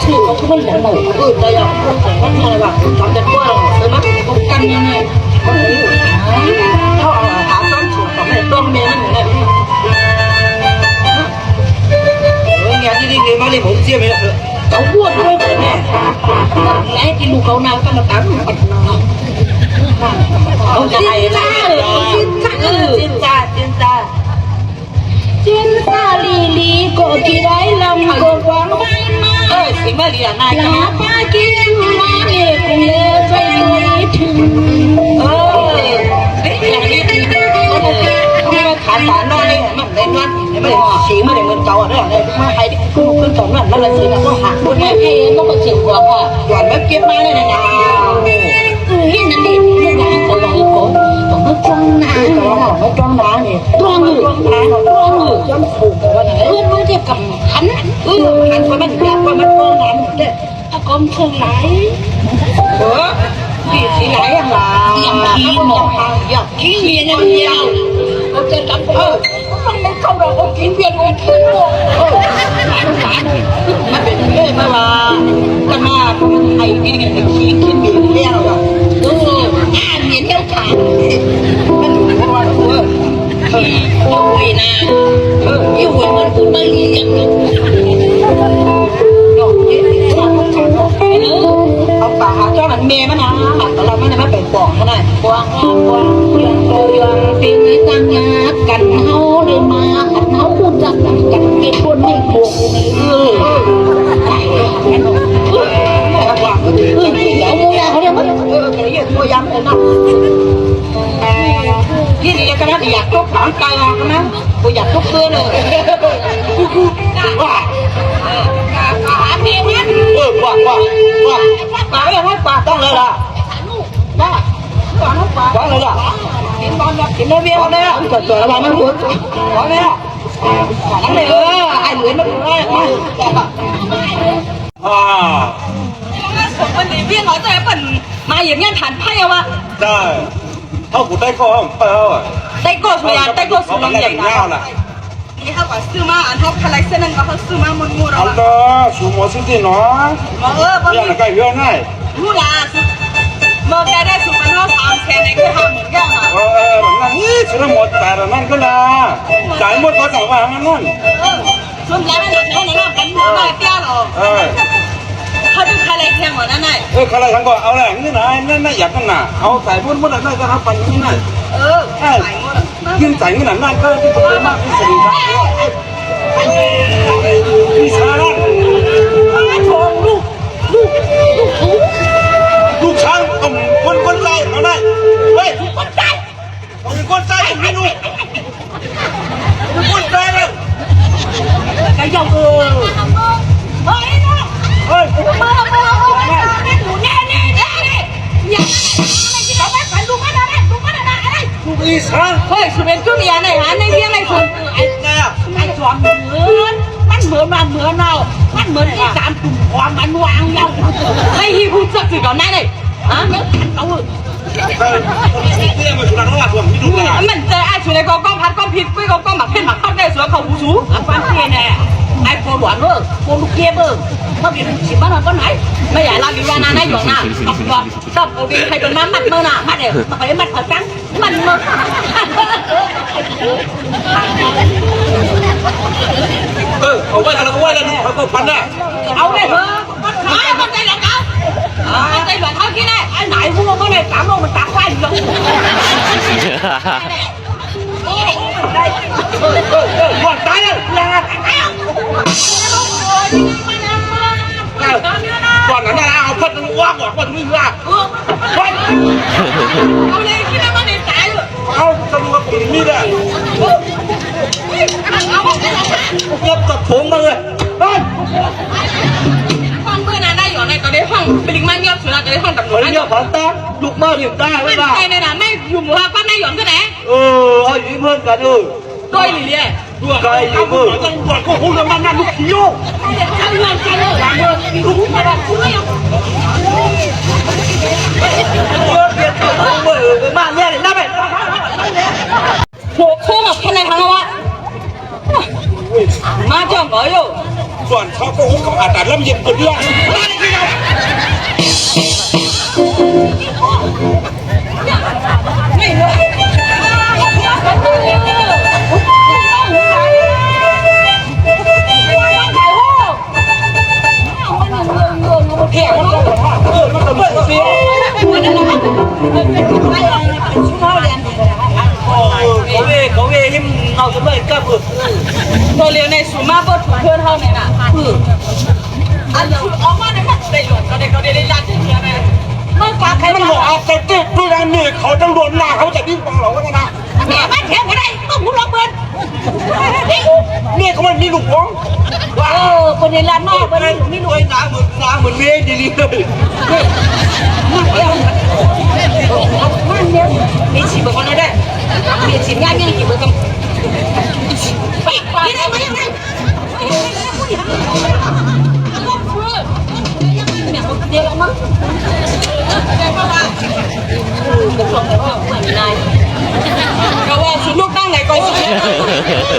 [SPEAKER 4] chứ không có nhận nổi đây là không phải bắt hay là làm được qua rồi mắt không căn như này có hiểu họ thả con chuột có này tôm mềm này nghe đi má đi muốn chia mày cháu buồn thôi nè lẽ cái lù câu nào con nó tắm ông này là
[SPEAKER 3] chuyên gia lì lì cổ kỳ đáy lòng cổ quán bay ma
[SPEAKER 4] thì mà liền này
[SPEAKER 3] nhà ba kia má nghề cùng lê xoay xoay thừng
[SPEAKER 4] cái khả sản nó đi mà lên nó mà chỉ mà để mình cầu ở đó này mà hay đi cứ tổng là nó là gì là có hạt luôn
[SPEAKER 3] hay hay nó có chịu quả à
[SPEAKER 4] toàn mấy kiếp mai này nào
[SPEAKER 3] hiện là đi nó là có lòng cổ còn nó trong ná
[SPEAKER 4] nó trong đá này
[SPEAKER 3] toan người
[SPEAKER 4] trong phủ của này
[SPEAKER 3] nó chỉ cầm hắn
[SPEAKER 4] hắn có mình đẹp có mình con làm đấy
[SPEAKER 3] ta con thương lái
[SPEAKER 4] thì lái là
[SPEAKER 3] ký một ký viên nó nhiều con trên cắm
[SPEAKER 4] không nên không đâu con kiếm viên con kiếm một mà bên đây mà là con ma hay cái kiếm miếng đeo rồi
[SPEAKER 3] miếng theo thả
[SPEAKER 4] mình đủ qua rồi
[SPEAKER 3] yêu quỷ nè yêu quỷ mình cũng mới đi nhận
[SPEAKER 4] ông bà cho mình mê mà nào mà làm cái này phải bỏ cái này
[SPEAKER 3] quang tiền ấy tăng nhà cành hao để mà cành hao buồn giặc cành cái buồn mình buồn cái mua nhàเขาเนี่ยมัน
[SPEAKER 4] cái gì mua dám này nào cái gì cái đó thì giặt tốt khoảng cây nào cái đó tôi giặt tốt xưa rồi quả quả conเลยล่ะquảเลยล่ะกินได้เบี้ยได้อ่ะเกิดตัวอะไรมันหัวquảเลยอ่ะquả nàyไอ้เหลือมันเลย
[SPEAKER 1] วันนี้เบี้ยน้อยใจเป็นมาอย่างเงี้ยฐานไพ่เอาวะ
[SPEAKER 2] ได้เท่ากูได้ก็เปล่าอ่ะ
[SPEAKER 1] ได้โกสุยานได้โกสุลองใหญ่นะ
[SPEAKER 2] ล่ะ
[SPEAKER 1] นี่เขาก็ซื้อมาอันท็อปคอลเลคชั่นนึงก็เขาซื้อมามุนมูเรา
[SPEAKER 2] เอาเด้อสูหมดสิ่งที่น้อย
[SPEAKER 1] บาง
[SPEAKER 2] อย่างไรก็เยอะง่าย
[SPEAKER 1] มูลาเมื่อแกได้สุพรรณทองแชร์ในคือทำเหมือนกันอ่ะ
[SPEAKER 2] แบบนั้นนี่ฉันหมดแต่ละนั่นก็นะจ่ายหมดก็จ่ายว่างั้นนู่น
[SPEAKER 1] ส่วนแล้วมันหนักเท่านั้นกันมือมาเตี้ยหรอเขาดูคอลเลคชั่นหมดนั่นไง
[SPEAKER 2] ใครทั้งก็เอาแหล่งนี่นะนั่นอยากกันน่ะเอาใส่พุ่นพุ่นนั่นก็ทำปันนี่น่ะยิ่งใส่เงินนั่นก็ที่ตัวมากที่สุดที่ชาลันลูกช้างคนใจเอาได้เฮ้ยคนใจเอาเป็นคนใจผมไม่รู้เป็นคนใจเลย
[SPEAKER 1] cái dòng ơi
[SPEAKER 2] ơi đi sang
[SPEAKER 1] thôi sự biến chút nhà này hả này riêng này thôi anh chọn mướn bắt mướn nào bắt mướn cái cam cùng hoàng ăn hoàng nhau hay hi hút giật gì còn này hả nhớ cậu mình chơi ai chủ này có con phát con thịt quý có con mặc thêm mặc khóc đây xuống khẩu hú sú quan tiền nè ai cô đoán nữa cô lúc kia bơ mà bị chỉ bắt là con này bây giờ làm gì ra này chuẩn nào học vào tập ở vì thầy còn mặt mơ nào mặt đều mà phải mặt thật trắng mặt mơ
[SPEAKER 2] เอาไว้กันเอาไว้กันเขาก็พันได้
[SPEAKER 1] áo này thôi con tay là cao con tay là thôi kia này anh nãy mua con này cảm ơn mình tặng qua được
[SPEAKER 2] หมดตายแล้ว
[SPEAKER 1] là
[SPEAKER 2] ว่าก่อนว่ามึงว่า
[SPEAKER 1] เอาเลยคิดว่ามันตายเลย
[SPEAKER 2] เอาจะรู้ว่าผมนี่แหละยับกับผมมาเลยไป
[SPEAKER 1] ห้องเพื่อนได้อยู่ในตอนนี้ห้องเป็นลิงมันเงียบสุดแล้วตอนนี้ห้องตำรวจ
[SPEAKER 4] เฮ้ยเนี่ยผ่านตาลุกมาถึงได้ไหม
[SPEAKER 1] มัน
[SPEAKER 4] ล่ะ
[SPEAKER 1] ใจในนั้นไม่อยู่หมู่บ้านป้าได้หย่อนก็ไหน
[SPEAKER 4] เอาอยู่เพื่อนกันเลย
[SPEAKER 1] ตัวหลีเนี่ย
[SPEAKER 2] ตัวใครอยู่มือต้องบวชก็คงจะมานั่งลูกขี้โยก
[SPEAKER 1] ทำงานกันเลยหลังเมืองมีคุ้มมาแบบคุ้มยัง
[SPEAKER 4] เปลี่ยนตัวมือมาเนี่ยเลยนะแม่
[SPEAKER 1] หัวโค้งกับแค่ไหนทั้งวะมาจ้องก็อยู่
[SPEAKER 2] ส่วนเขาก็คงกับอาจารย์ลำเย็นคนเดียว
[SPEAKER 1] ไม่รู้เพียงมันก็
[SPEAKER 2] มันจะเลิกเสีย
[SPEAKER 4] เขาเวที่เอาสมัยกับ
[SPEAKER 1] ตัวเรียนในสูมาบดเพื่อนเท่าเนี่ยนะอันนี้ออกมาในมันได้หลวงก็ได้ยันที่เพียงเลยเมื่อกาใคร
[SPEAKER 2] มันบอกเอาแต่ติดด้วยนะนี่เขาต้องโดนหน้าเขาจะดิ้นฟังเราก็นะ
[SPEAKER 1] แม่ไม่เถียงก็ได้ต้องหูร้องเบิร์น
[SPEAKER 2] นี่เขามันมีลูกน้อง
[SPEAKER 1] คนในร้านนอกเบิร์น
[SPEAKER 4] ไม่รวยหนาเหมือนเมย์ดีเลย
[SPEAKER 1] มันเนี่ยมีฉีบคนนั้นได้มีฉีบง่ายมีฉีบกันไปที่ไหนมายังไงเดี๋ยวมั้งก็ว่าสุดลูกตั้งไหนก็สุด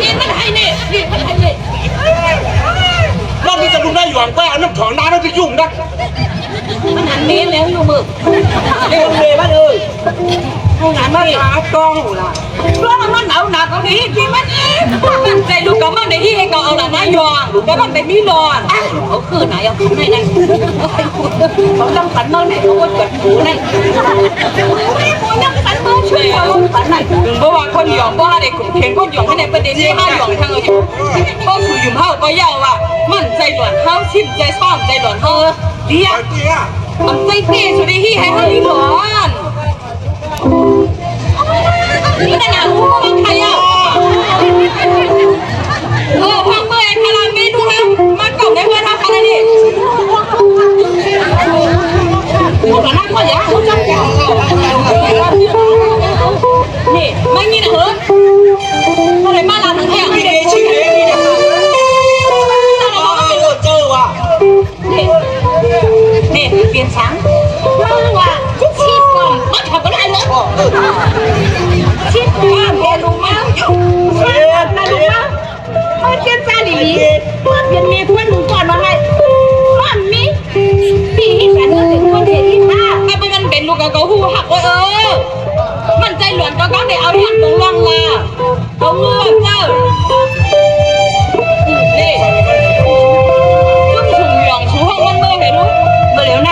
[SPEAKER 1] นี่มันให้เนี่ยนี่มันให้เนี่ย
[SPEAKER 2] รอบนี้จะลุงได้หยวนก็เอาน้ำถอนน้ำไม่ไปยุ่งนะ
[SPEAKER 1] มันหันเมนแล้วอยู่มึง
[SPEAKER 4] เรื่องเมย์บ้านเอ้ย
[SPEAKER 1] ห้องน้ำมาหากล้องล่ะกล้องมันหนาวหนักตรงนี้ที่มันใจลูกกับมันในที่ให้ก็เอาละนะยองแต่มันเป็นมีรอนเขาคือไหนเอาไหนไหนเขาต้องขันเมื่อไหนเขาก็กดหูไหนเขายังขันเมื่อช่วยเขาขันไหนเพราะว่าคนหยองเพราะว่าเด็กกลุ่มเข็งคนหยองให้ในประเด็นที่ห้าหยองทางเออก็สู่ยุ่มเฮาก็ยาวว่ามันใจหลวนเฮาชิมใจซ่อมใจหลวนเฮาเดีย
[SPEAKER 2] ไอ้เตี้ย
[SPEAKER 1] มันใจเตี้ยสุดที่ให้เฮาดีหลวนนี่น่ะหูมันใครอ่ะพังเมื่อยคาราเมดูแล้วมากล่อมได้เพื่อนทำอะไรนี่พวกหลานก็อย่าเขาจับนี่ไม่มีนะเหรออะไรมาลาทั้งแถว
[SPEAKER 4] พี่เดชื่อเดนี่เนี่ยเจอว่ะ
[SPEAKER 1] นี่เปลี่ยนช้างว่าชีพก่อนมาถอดก็ได้เลยชีพก่อนเรียนรู้มั้งเรียนนะรู้มั้งมันเป็นซาลีเพื่อนเรียนมีเพื่อนรู้ก่อนมาให้มันมีปีที่แสนเงินถึงคนเดียวที่ห้าถ้ามันเป็นลูกก็หูหักว่ามันใจหลวนก็ได้เอาอย่างตรงล่างละเอาเงื่อนเจ้านี่ต้องถุงหยองชูห้องมันเมื่อเห็นรู้เมื่อเดี๋ยวไหน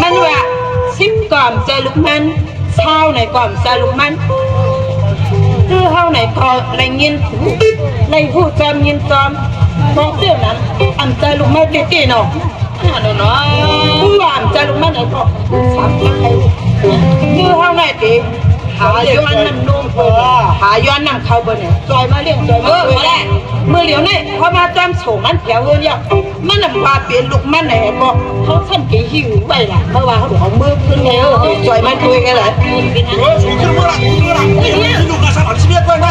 [SPEAKER 1] มันว่าชิปก่อนใจลูกมันเช้าไหนก่อนใจลูกมันคือเฮาไหนก็ในยินในผู้จำยินจอมมองเสี้ยวนั้นอันใจลูกมันเก๋ๆเนาะเนาะผู้อ่านใจลูกมันไหนก็สามครั้งเลยคือเฮาไหนเก๋หาย้อนน้ำนุ่มหาย้อนน้ำเข้าบนเนี่ยจอยมาเลี้ยงจอยมาได้เมื่อเหลียวนี่พอมาจำโฉมมันแถวเนี่ยมันนำปลาเปลี่ยนลูกมันไหนก็เขาสั่นเก๋หิวไปล่ะเมื่อวานเขาเอามือขึ้นแล้วจอยมาคุยกันเลย
[SPEAKER 2] สูงขึ้นเมื่อไหร่ลูกกระสับชีวิตไปไหม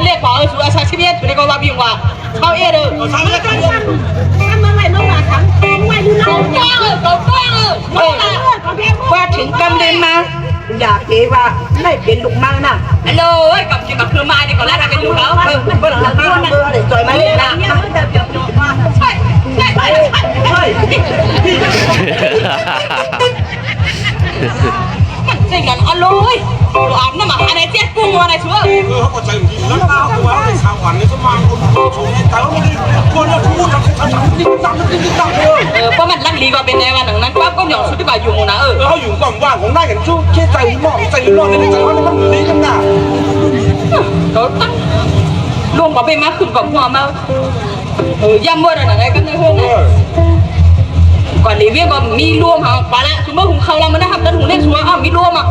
[SPEAKER 1] เรียกบอกสุอาชาชีวิตเป็นก็ว่าบิงว่าเขาเด้อ
[SPEAKER 2] เราทำอะไรกัน
[SPEAKER 3] ว่าถึงกำเนิดมาอยากเอ๋ว่าไม่เป็นลูกมังนะ
[SPEAKER 1] ฮัลโหลกับจิกับคือมาดีกว่าแล้วกันอยู่แล้ว
[SPEAKER 3] ก็หลังบ้านเบอร์อะไรจอยมาเล่นนะ
[SPEAKER 1] ใช่ใช่ใช่ใช่มันจริงกันอร่อยอาบน้ำมาอะไรเจ๊กุ้งอะไรชัวร์
[SPEAKER 2] เขาก็ใจดีแล้วนะเขาว่าชาวหวานนี่ก็มาคนชมแต่ว่าไม่ได้คนละพูดทำติ๊กตั้งเลย
[SPEAKER 1] เพราะมันรักดีกว่าเป็นในวันหนึ่งนั้นปั๊บก็หยองสุดที่ว่าอยู่มูนะ
[SPEAKER 2] เขาอยู่ก่อนว่างของได้กันช่วงแค่ใจหม้อใจร้อนในใจว่ามันดีกันน่ะ
[SPEAKER 1] ก็ตั้งลงมาไปมาขึ้นกับหัวมาย่ำมัวอะไรกันในห้อง ก่อนรีวิวก็มีรวมเหรอไปละคุณเมื่อหุงเขาเรามันนะครับแล้วหุงเล่นชัวร์มีรวมอ่ะ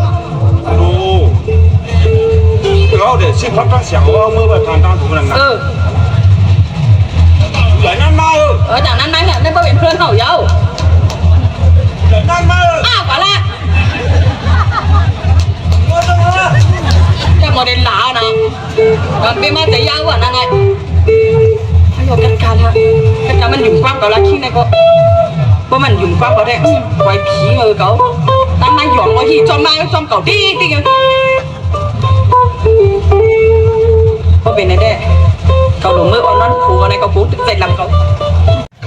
[SPEAKER 2] เราเดี๋ยวชิมพักตั้งเสียงว่าเมื่อไปผ่านตามถูกนั่นนะอย่างนั้นมา
[SPEAKER 1] จากนั้นเนี่ยไม่เป็นเพื่อนเขาเยา
[SPEAKER 2] อย่างนั้นมา
[SPEAKER 1] ไปละจะโมเดลหลานะมันเป็นมาแต่ยาวกว่านั่นไงให้เราจัดการฮะจัดการมันหยุ่มกว้างเก่าละขี้ในก็เพราะมันหยุ่มกว้างเก่าได้ไว้ผีมือเก่าตั้งนายหยองไว้ที่จอมมาจอมเก่าดีกันเพราะเป็นไงได้เก่าหลงมืออ่อนนั่นผูกอะไรก็ผูกใจลำเก่า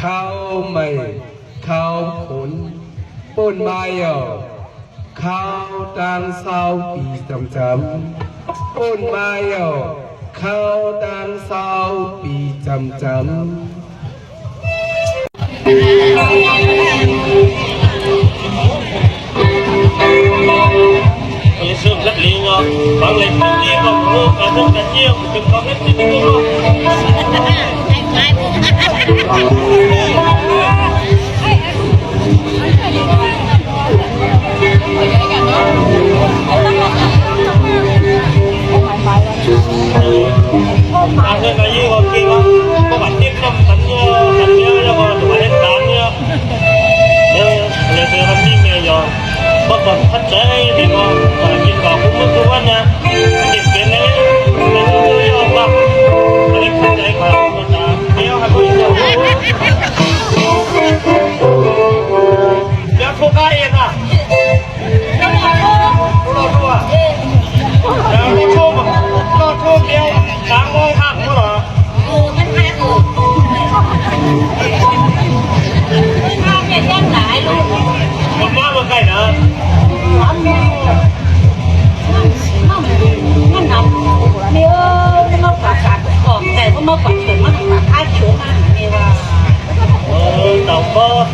[SPEAKER 2] ข้าวไม่ข้าวขนป่นไม้ข้าวตังเศร้าปีจำจำป่นไม้ข้าวตังเศร้าปีจำจำ
[SPEAKER 5] sớm rất liều bằng lên công ty công vụ và rất là nhiều đừng có hết thì đừng có thế là như con kia có bản tiếp tâm tấn nhớ cho con tụi hết tán nhá nên từ hôm nay mẹ rồi bất cần thắt trái thì con nhìn vào cũng mất cơ quan nha điểm kiến đấy nên tôi cho con anh thắt trái vào con ta đeo hai mươi giờ đeo khô cái yên à lo thua đeo sáng ngôi hạng quá hả một ba một cái nữa tổng có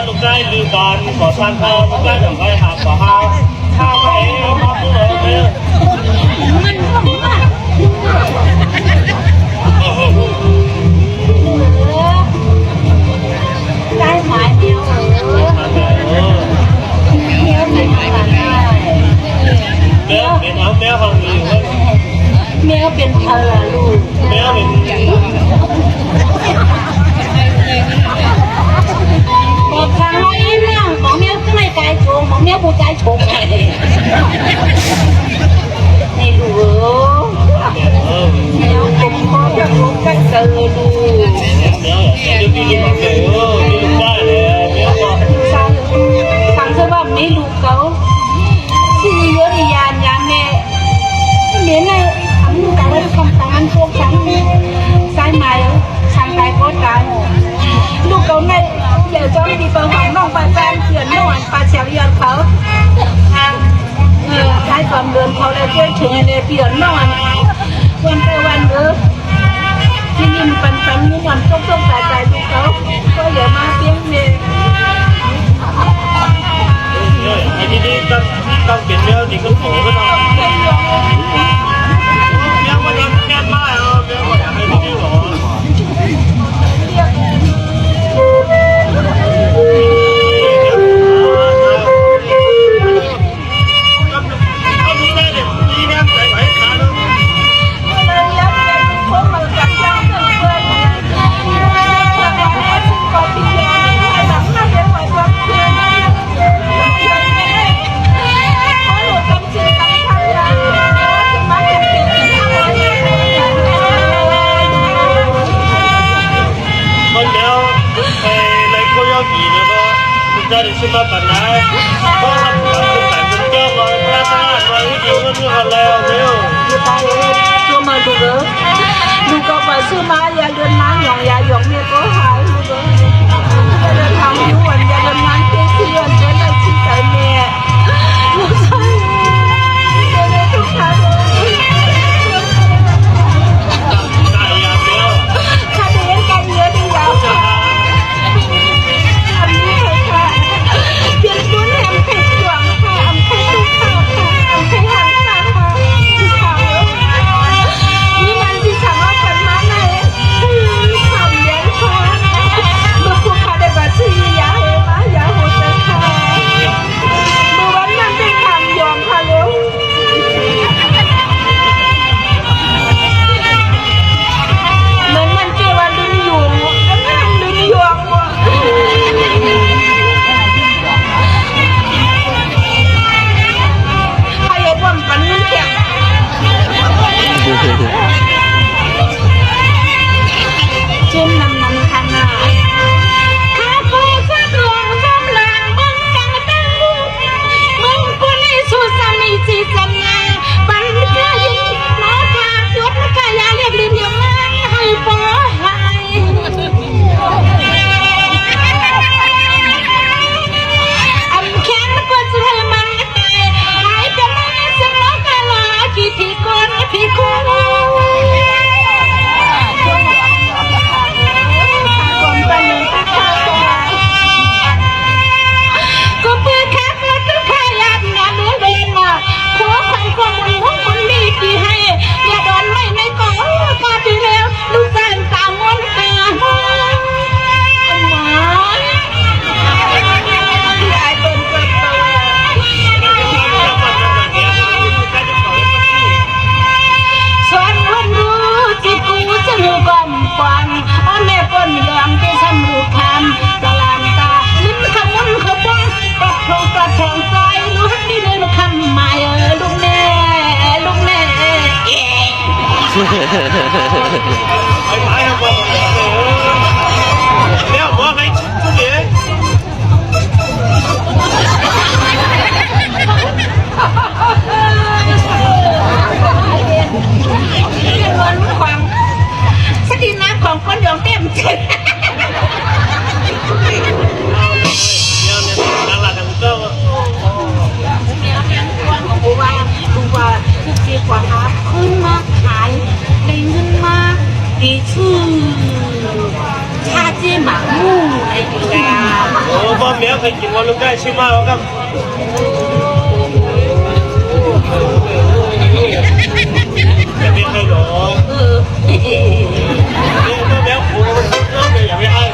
[SPEAKER 5] lúc cái lưu toàn có sang thơ lúc cái đồng cái hạt có hai thao cái móc cũng được kia
[SPEAKER 3] cái mãi mèo
[SPEAKER 5] mèo không nhiều hơn
[SPEAKER 3] mèoเป็นเธอลูก
[SPEAKER 5] mèo mình
[SPEAKER 3] บอกทางน้อยเรื่องหมอแมวก็ไม่ใจโฉมหมอแมวผู้ใจโฉมไงนี่ลูกแมวผมขอจะลูกกันเจอลูก
[SPEAKER 5] mèo đi đi đi mặc kệ đi lúc cái này mèo con
[SPEAKER 3] สั่งเสื้อว่าไม่ลูกเขาชื่อเยอะดิยานยาแม่เหม็นไอ้ทำลูกแต่ว่าทำตามพวกฉันใช้ไม้ช่างใจก็ตายลูกเขาในเดี๋ยวจะดีเปิดห้องน้องไปแฟนเขียนนอนปลาเฉียวยันเขาใช้ความเดินเขาเลยเพื่อนถึงในเปลี่ยนนอนวันไปวันที่นี่มันเป็นมุ้งวันต้องใจใจลูกเขาก็อย่ามาเพี้ยงเมย์
[SPEAKER 5] anh đi tăng biển mèo thì cứ khổ cái nào mèo mà em khen mai mèo mà hay đi rồi gia đình xin bạn này có học tập tại mình cho mà ra ta mà cái gì hơn như họ leo nếu
[SPEAKER 3] cho mà đủ có phải sư má gia đình má nhọn gia dọn mẹ có hại đủ gia đình thằng hiếu quần gia đình má kia xưa trở lại xin tại mẹ đủ sai gia đình không sai thay đến cái nhớ đi giáo Hãy subscribe cho kênh Ghiền Mì Gõ Để không bỏ lỡ
[SPEAKER 5] ไอ้หมายครับเนี่ยว่าให้ชุดเดียว
[SPEAKER 3] เรียนรู้ความสตินะของคนยอมเต็มใจ
[SPEAKER 5] đang là thằng cơ mà
[SPEAKER 3] ดูว่าทุกทีกว่าครับขึ้นมาขายได้เงินมาดีชื่อชาเจหมามูไอ้ดีกา
[SPEAKER 5] bom méo phải chỉ có lúc đây xin mau khôngอย่าไปให้หรอbom méo phụ nóอย่าไปให้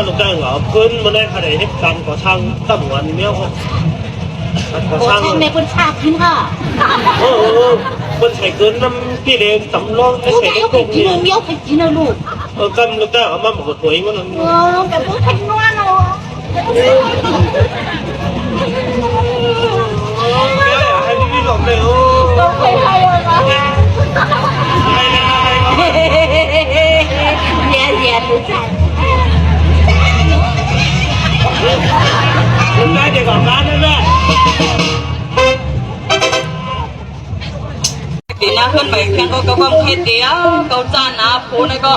[SPEAKER 5] ลูกได้เหรอพื้นมันได้ขนาดให้กันก่อช่างตั้งวันนี้เขาก่อช่าง
[SPEAKER 3] ในคนชากินค่ะ
[SPEAKER 5] มันใส่เกินน้ำพี่เลี้ยงสำรองไม่ใส่ได้กง
[SPEAKER 3] เนี่ยเมียวไปกินนะลูก
[SPEAKER 5] กันลูกได้เอามาหมกตัวเองมัน
[SPEAKER 3] แต่พวกแข็งนวลเนาะ
[SPEAKER 5] ให้พี่หลงเลย
[SPEAKER 3] ต้องไปให้เลยนะเย็นรู้จัก
[SPEAKER 5] ลูกได้เด็กของร้านนั่นแหละ
[SPEAKER 1] ตีน่าขึ้นไปแข่งก็ความคิดเดียวเขาจ้านาโผล่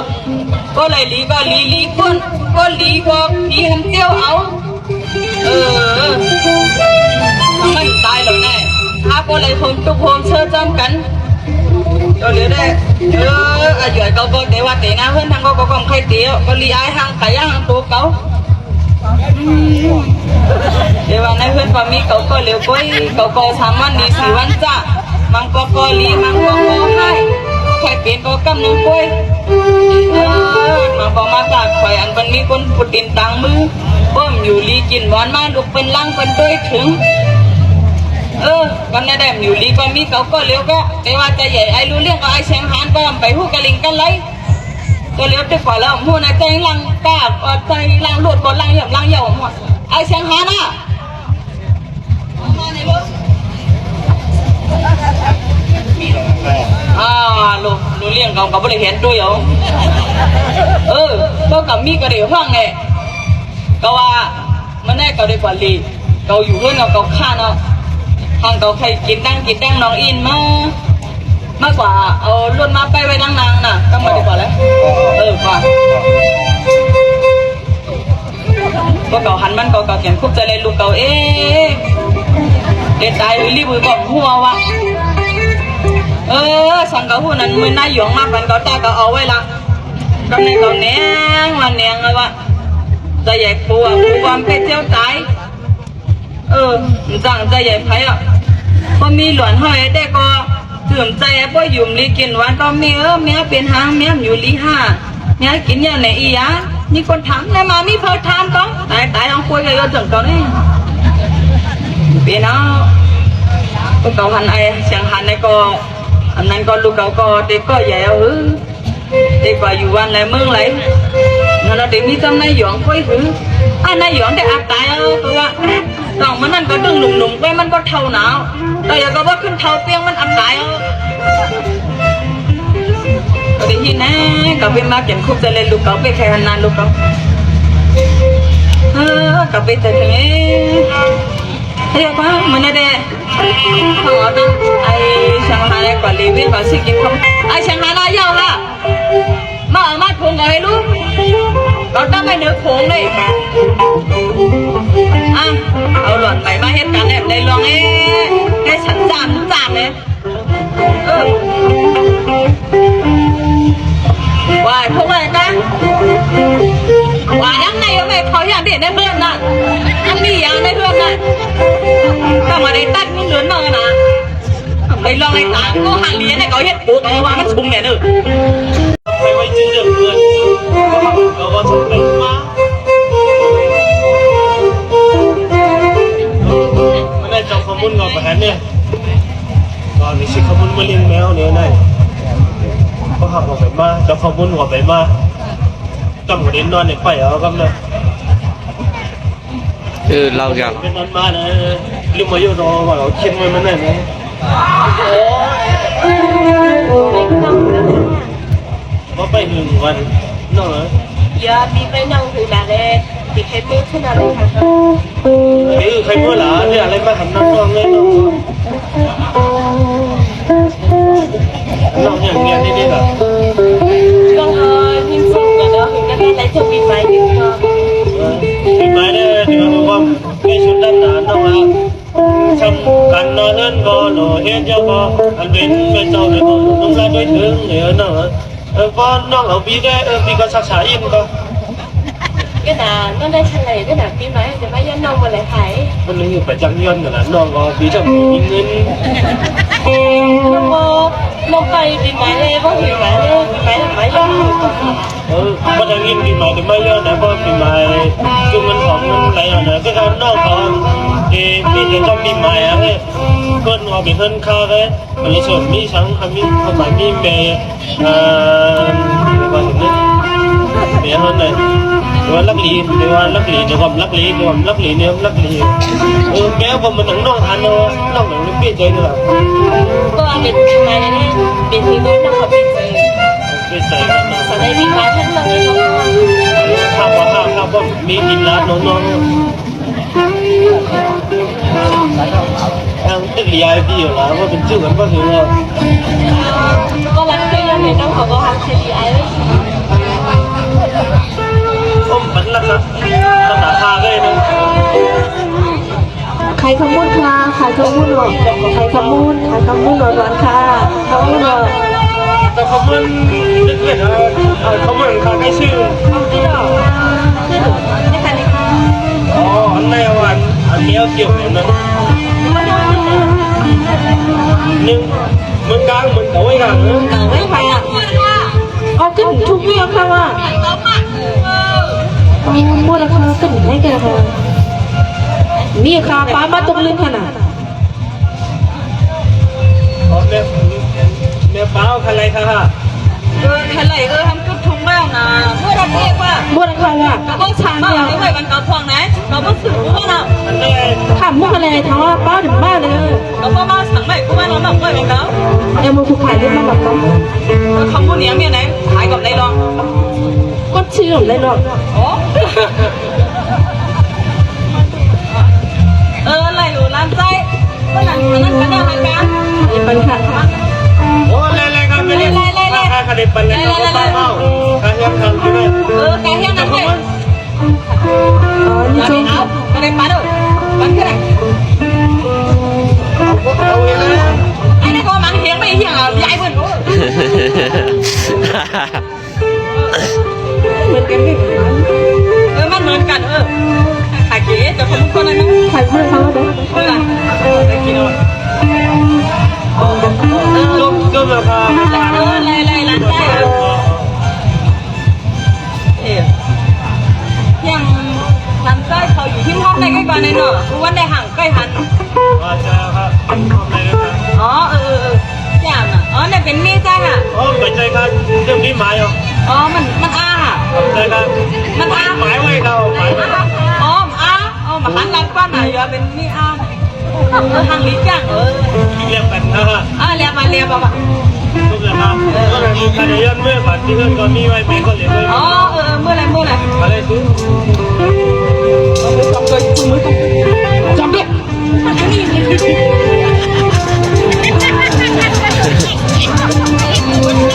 [SPEAKER 1] ก็เลยลีก็ลีคนก็ลีก็พีหันเตี้ยวเอามันตายแล้วแน่ถ้าก็เลยผมทุกคนเชื่อจำกันก็เหลือได้อายุเขาก็แต่ว่าตีน่าขึ้นทางก็ความคิดเดียวก็ลีไอ้ทางไก่ทางตัวเขาเดี๋ยววันนี้เพื่อนพอมีเขาก็เร็วก้อยเขาก็สามวันดีสี่วันจ้ามังก็ลีมังก็ให้ใครเป็นก็กำนึงก้อยมังก็มาจากไฟอันมันมีคนปุดดินตังมือป้อมอยู่ลีกินหวานมาลูกเป็นล่างเป็นด้วยถึงวันนี้ได้อยู่ลีก็มีเขาก็เร็วก็แต่ว่าจะใหญ่ไอ้รู้เรื่องก็ไอ้เชียงหานก็ไปหูกระลิงกันเลยตัวเลี้ยวไปกว่าแล้วหัวในใจลังกาบใจลังหลุดบนลังเหยียบลังเหยียบหมดไอ้เชียงหาน่ะมาในรถลูกเลี้ยงเขาไม่ได้เห็นด้วยเหรอก็กับมีกระเดี่ยวฟังไงก็ว่ามันได้เขาได้กว่าลีเขาอยู่เพื่อนเขาฆ่าเนาะทางเขาใครกินดังน้องอินมากกว่าเอารุ่นมาไปไว้นางน่ะก็มาดีกว่าแล้วกว่าก็เก่าหันมันก็เก่าเขียนคุบใจเลยลูกเก่าเด็ดตายรีบบอกหัววะสังเก่าหัวนั้นมือนายหยงมาปันเก่าตาเก่าเอาไว้ละก็ในเก่าเนียงวันเนียงเลยวะจะใหญ่ปูความเป็นเจ้าตาย จังใจใหญ่ไผ่อ่ะพอมีหลวนห้อยได้ก็ถึงใจพอยุ่มลีกินหวานก็มีแม่เป็นหางแม่อยู่ลีห้าแม่กินอย่างไหนอียะมีคนถามแล้วมามีพอถามก็ตายเอาคุยกันก็จังก็นี่เป็นเอาก็เก่าหันไอเสียงหันไอก็อันนั้นก็ลูกก็เด็กก็ใหญ่เอาเด็กก็อยู่วันไหนเมืองไหนนั่นเราเด็กมีจำนายหยองคุยอันนายหยองได้อาตายเอาตัวต้องมันนั่นก็ดึงหนุ่มๆไปมันก็เท่าหนาวแต่อย่าก็ว่าขึ้นเท่าเตียงมันอาตายเอาก็ได้ยินนะก็ไปมาเก็บคุกจะเลยลูกเขาไปแค่นานลูกเขาก็ไปแต่ถึงเรียกว่ามันได้เขาเอาดิไอ้ช่างหาอะไรกว่าลีวิ่งกว่าสิกินเขาไอ้ช่างหาอะไรยาวละมาทวงกันให้ลูกเราต้องไปเนื้อโค้งเลยเอาหล่อนไปมาเหตุการณ์แบบในลองให้ฉันจามเลยว่าพวกอะไรกันว่ายังไงไม่เขาอย่างเด็ดในเพื่อนน่ะอันนี้อย่างในเพื่อนน่ะถ้ามาได้ตัดมันเหลือเนินนะไปลองไอ้ตาก็หันเลี้ยงให้เขาเห็ดปูตัวว่ามันชุ่มเนี่ยเนอะ
[SPEAKER 5] ไม่ไว้ชื่อเรื่องเพื่อนเราก็ส่งไปมาไม่ได้จับขมุนกับแผนเนี่ยตอนนี้ชิขมุนมาเลี้ยงแมวเนี่ยได้ก็ขับออกไปมาจับขมุนออกไปมาจำหัวเด่นนอนเนี่ยไปเอากำเลย
[SPEAKER 2] คือเราอยาก
[SPEAKER 5] เป็นนอนมาเลยลืมมาอยู่รอว่าเราเขียนไว้มันไหนไหมว่าไป1 วันน้องเหรอ
[SPEAKER 3] อย่ามีไปนั่งคือนาเลยติดให้มือขึ้นอะไรค่ะ
[SPEAKER 5] นี่ใครเมื่อหล่ะเรื่องอะไรมาทำน้องเลยน้องอย่างเงี้ยนี่เหรอ
[SPEAKER 3] ก็ยิ้มส่งกันเนาะก็ได้ไรจะมีไฟนิดเนาะ
[SPEAKER 5] ปีใหม่เนี่ยที่มันบอกว่ามีชุดด้านหน้าน้องอ่ะทำกันนอนเล่นก็หล่อเฮ็ดเจ้าก็อันเป็นเจ้าเลยก็ต้องการด้วยถึงเนี่ยน้องก็น้องเอาปีได้ปีก็ชักช้าอินก็
[SPEAKER 3] cái nào nó đây sang này cái nào phim máy thì mấy anh nông mà lại thấy
[SPEAKER 5] มันนี่ไปจังยันกันนะน้องก็ปีจะมีเงิน
[SPEAKER 3] nông bay phim máy đây có phim máy là máy dân
[SPEAKER 5] ก็จะยินปีใหม่ถึงไม่เยอะนะเพราะปีใหม่คือมันของมันอะไรนะก็การนอกของปีจะต้องปีใหม่อะเฮ้ยก็นอนเป็นเพื่อนข้าเลยมันเลยส่วนมีชั้งทำมีทำไมมีเมย์ว่าถึงนี่เมย์เท่าไหร่เดี๋ยวลักลีเดี๋ยวลักลีเดี๋ยวความลักลีเดี๋ยวความลักลีเนี่ยลักลีแม้ว่ามันหนังนอกทันเนาะนอกหนังนี่ปีใจเนอะ
[SPEAKER 3] ก็เป็นปีใหม่เนี่ยเป็นที่น้องนอกเป็นใจ
[SPEAKER 5] เป็นใจกันนะ
[SPEAKER 3] สมัยปีใหม่ท่านเราเลยน้อง
[SPEAKER 5] ข้าวว่ามีกินร้านน้องทางตึกยายพี่อยู่แล้วว่าเป็นชื่อกันก็คือว่า
[SPEAKER 3] ก็รักเพื่อนเนี่ยน้องเขาก็ทำเชียร์ไอ้เลย
[SPEAKER 5] มันละครับราคาได้นะ
[SPEAKER 3] ใครขมุนค่ะใครขมุนหรอใครขมุนร้อนค่ะขมุนหรอ
[SPEAKER 5] แต่ขมุนนึกเลยนะขมุนค่าไม่ชื่ออ๋ออันไหนวันอันนี้เกี่ยวกับนั้นnhưng mình càng mình đổi càng nữa
[SPEAKER 3] mấy phải à cái chung viên không à mua được không tỉnh đấy kìaนี่ค่ะป้ามาตรงนึงค่ะน่ะ
[SPEAKER 5] แม่ป้าอะไรค่ะ
[SPEAKER 1] อะไรทำจุดทุ่งบ้างนะเมื่อเราเรียกว่า
[SPEAKER 3] บัวค่ะว่ะ
[SPEAKER 1] ก็ต้องช้างเดียวไม่มันกระพองนะเราต้องสื่อว่าเรา
[SPEAKER 3] ถามมุกอะไรทั้งว่าป้าถึงบ้านเลย
[SPEAKER 1] เราก็มาสั่งไม่กูว่าเราแบบไม่เป็นเขา
[SPEAKER 3] เดี๋ยวมึงถูกขายได้มาแบบนั้น
[SPEAKER 1] คำพูดนี้มีไหนขายกับไรลอง
[SPEAKER 3] ก็ชื่อของไรลอง
[SPEAKER 1] อะไรอยู่ร้านใจก็นั่นก็น่ารักกัน
[SPEAKER 3] เป็นค่ะ
[SPEAKER 5] โอ้อะไรครับไม่ได้ค่าคดีปันเลยก็ป้าเมาค่าเฮียงทำใช่ไหม
[SPEAKER 1] ค่าเฮียงนั่นแหละ
[SPEAKER 3] นี่จุ๊บ
[SPEAKER 1] ก็ได้มาดูมันแค่ไหนไอ้นี่ก็มังเฮียงไม่เฮียงอ่ะยายเพื่อนรู้
[SPEAKER 3] เหมือนกันไหม
[SPEAKER 1] มันเหมือนกันขายเก๋แต่คนคนนั้น
[SPEAKER 3] ขายเพื่อนเขาเลย
[SPEAKER 5] ไปใจกันเรื่องนี้หมายเหรอ
[SPEAKER 1] อ๋อมันอ้า
[SPEAKER 5] ใจกันหมายไว้เราหมายไว้
[SPEAKER 1] อ๋ออ้าอ๋อมาหันหลังป้าไหนอะเป็นนี่อ้าทางลิ้นจัง
[SPEAKER 5] ที่เรียกกันนะฮะ
[SPEAKER 1] เรียบมา
[SPEAKER 5] ทุกอย่างนะก็เลยมีการยันเมื่อก่อนที่เพื่อนก็มีไว้เป็นก็เรียนไว้
[SPEAKER 1] อ๋อเมื่อไร
[SPEAKER 5] อะไรซื้อ
[SPEAKER 1] จำด้วย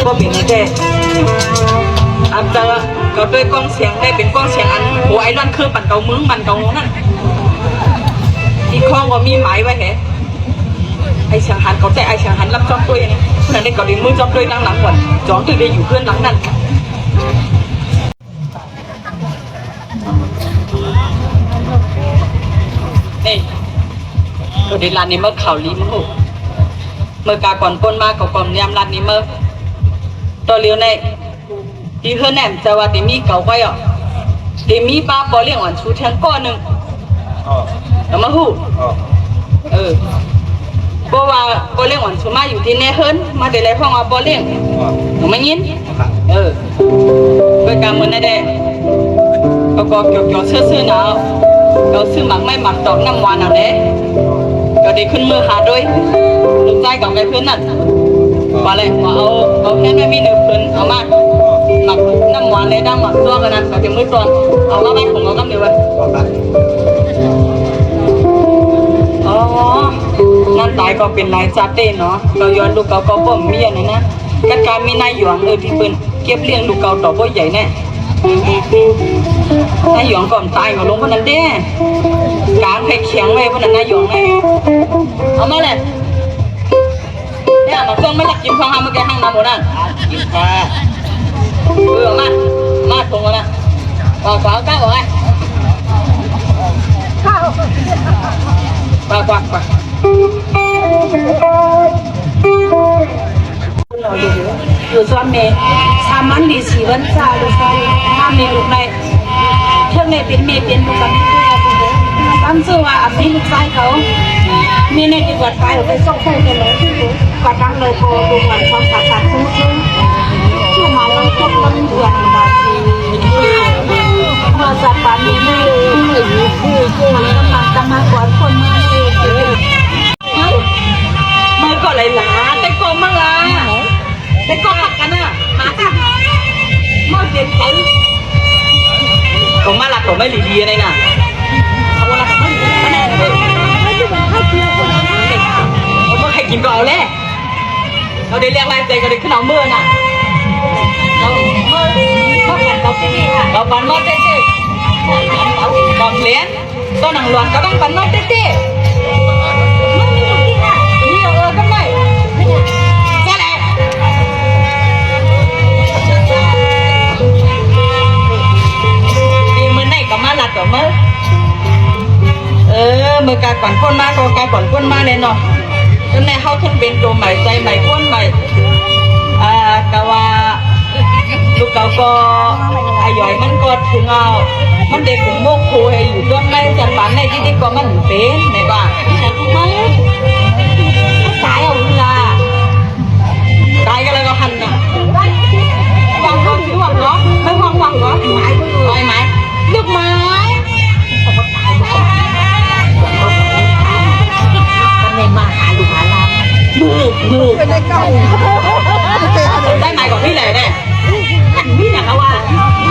[SPEAKER 1] ก็เป็นนะเจ๊อันจะก็ด้วยกล้องเสียงได้เป็นกล้องเสียงอันโหไอรอนคือปั่นเกามึงปั่นเกานั่นอีกข้องก็มีหมายไว้เหรอไอเสียงหันเขาแต่ไอเสียงหันรับจอบด้วยนะนั่นได้ก็ดึงมือจอบด้วยนั่งหลังก่อนจองตื่นได้อยู่เพื่อนหลังนั่นนี่ตัวเดลานนี้เมื่อข่าวลิ้มหูเมื่อกาก่อนป้นมาก่อนยามร้านนี้เมื่อตัวเลี้ยวในที่เฮือนแหนมจะว่าที่มีเก่าไว้อ่ะที่มีป้าปอเลี้ยงอ่อนชูเทียงก้อนหนึ่งแล้วมาหูเพราะว่าปอเลี้ยงอ่อนชูมาอยู่ที่ในเฮือนมาแต่ไรห้องเอาปอเลี้ยงหนูไม่ยินเพื่อการเมืองนั่นแหละก็เกี่ยวซื่อๆหนาวเราซื้อหมักไม่หมักดอกน้ำหวานเอาเด้ก็ได้ขึ้นมือหาด้วยลูกใจกับไอ้เพื่อนนั่นว่าเลยว่าเอาแค่ไม่มีหนึ่งเพื่อนเอามาหมักน้ำหวานเลยดังหมักตัวกันนะก็จะมือตอนเอามาบ้านของเราก็เดี๋ยวไปอ๋อนั่นตายก็เป็นลายจัดเต้เนาะเราย้อนลูกเก่าก็บ่มเมียนะกันการมีนายหยองที่เปิ้นเก็บเลี้ยงลูกเก่าต่อบ่ใหญ่แน่นายหยองก่อนตายก็ลงพนันเด้กลางไปเขียงไว้พนันนายหยองไงเอามาเลยเนี่ยมาส่งไม่หลักกินของห้ามเมื่อกี้ห้างน้ำหมดนั่นกินปลามาตรงกันนะก้าวก้าวบอกไงกว่า
[SPEAKER 3] อยู่ซ้อนเมย์สามันดีสีวันซาลูกชายถ้าเมย์ลูกในเท่าเมย์เป็นลูกกันตั้งชื่อว่าอันนี้ลูกชายเขามีในที่วัดไปไปส่งไปกันเลยก็ตั้งเลยโกดูวันความขาดคุ้มช่วงมาเราครบต้นเดือนบาทีพอสัตว์ป่ามีไม่มันกำลังจะมาก่อนคนมาเลย
[SPEAKER 1] มือก็ไหลหลาแต่ก็มั่งล่ะแต่ก็หักกันอ่ะหมากันมอดเย็นไปก็มาหลักก็ไม่ดีๆอะไรน่ะเอาละก็ไม่แน่เลยเอาใครกินก็เอาแหละเราได้เรียกอะไรใจก็ได้ขึ้นเอาเมื่อน่ะเราเมื่อกันเราที่นี่ค่ะเราปันมอดเจ๊ๆเราเลี้ยนตัวหนังหลวนก็ต้องปันมอดเจ๊ๆก็ไม่จะแหละดีมือไหนก็มาหลัดก็มือมือกาก่อนก้นมาก็กาก่อนก้นมาเลยเนาะจนในเขาขึ้นเป็นตัวใหม่ใจใหม่ก้นใหม่กะว่าลูกเก่าก็อาย่อยมันก็ถึงเอามันเด็กผมโมกโคให้อยู่ต้นไม้จันปานในที่ก็มันเป็นในบ้านฉันไม่ตายเอาละตายกันเลยก็หันน่ะวังก็ถือวังเหรอไม่วังเหรอไม้ลูกไม้ก็ไม่มาหาลูกหาลานดูเป็นได้เก่าได้ไหมก่อนพี่เลยเนี่ยพี่เนี่ยเขาว่า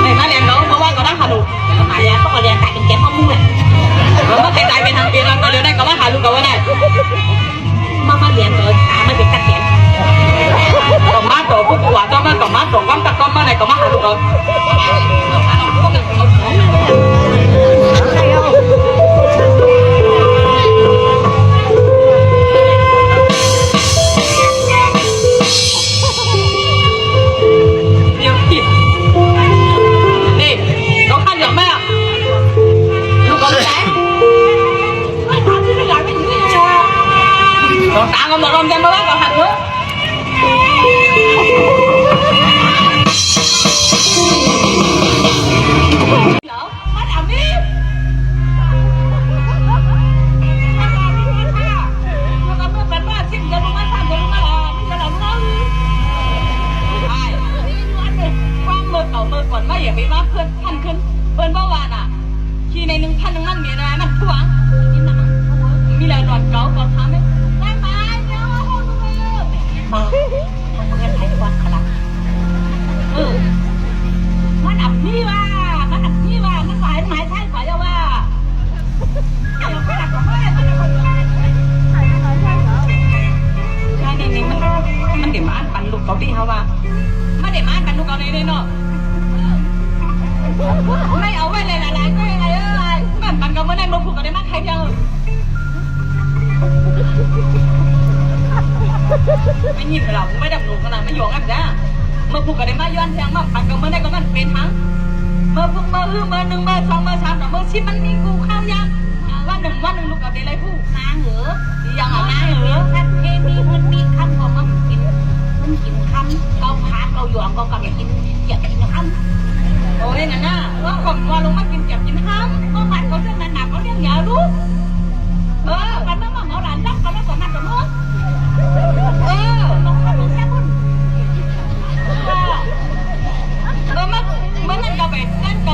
[SPEAKER 1] ในมาเรียนน้องเพราะว่าก็ได้หาลูกมาเรียนเขาก็เรียนตายเป็นแก้พ่อมุ่งเลยแล้วก็ตายเป็นทางเปลี่ยนแล้วก็เรียนได้ก็ว่าหาลูกก็ว่าได้มาเรียนเลยไม่เป็นตัดเขียนก็มาต่อผู้กว่าก็มาต่อความตัดก็มาไหนก็มาหาลูกเรานี่น้องขันอย่างแม่ลูกก็แจ๋น้องตาก็มาลองกันมาว่าก็หักเนอะ ยิ้มเราไม่ดับหนูขนาดไม่หยองอ่ะจ้าเมื่อพูดกันได้มาย้อนแทงมาผัดกันเมื่อได้ก็มันเป็นทั้งเมื่อพูดเมื่อ1เมื่อ2เมื่อ3แต่เมื่อ10มันมีกูข้าวยังวันหนึ่งลูกกับเดลัยผู้นางเหรอยังอ่ะนางเหรอท่านเคมีมันมีคำของมันกินคำเราพาเราหยองเรากลับไปกินเจ็บกินคำโอ้ยนั่นน่ะว่าผมว่าลงมากินเจ็บกินคำเมื่อวันเขาเรื่องหนักเขาเรื่องยาลูกกันเมื่อหมอหลานรักกันแล้วก็นั่นก็เมื่อน้องเขาแค่คนเมื่อนั่นก็ไ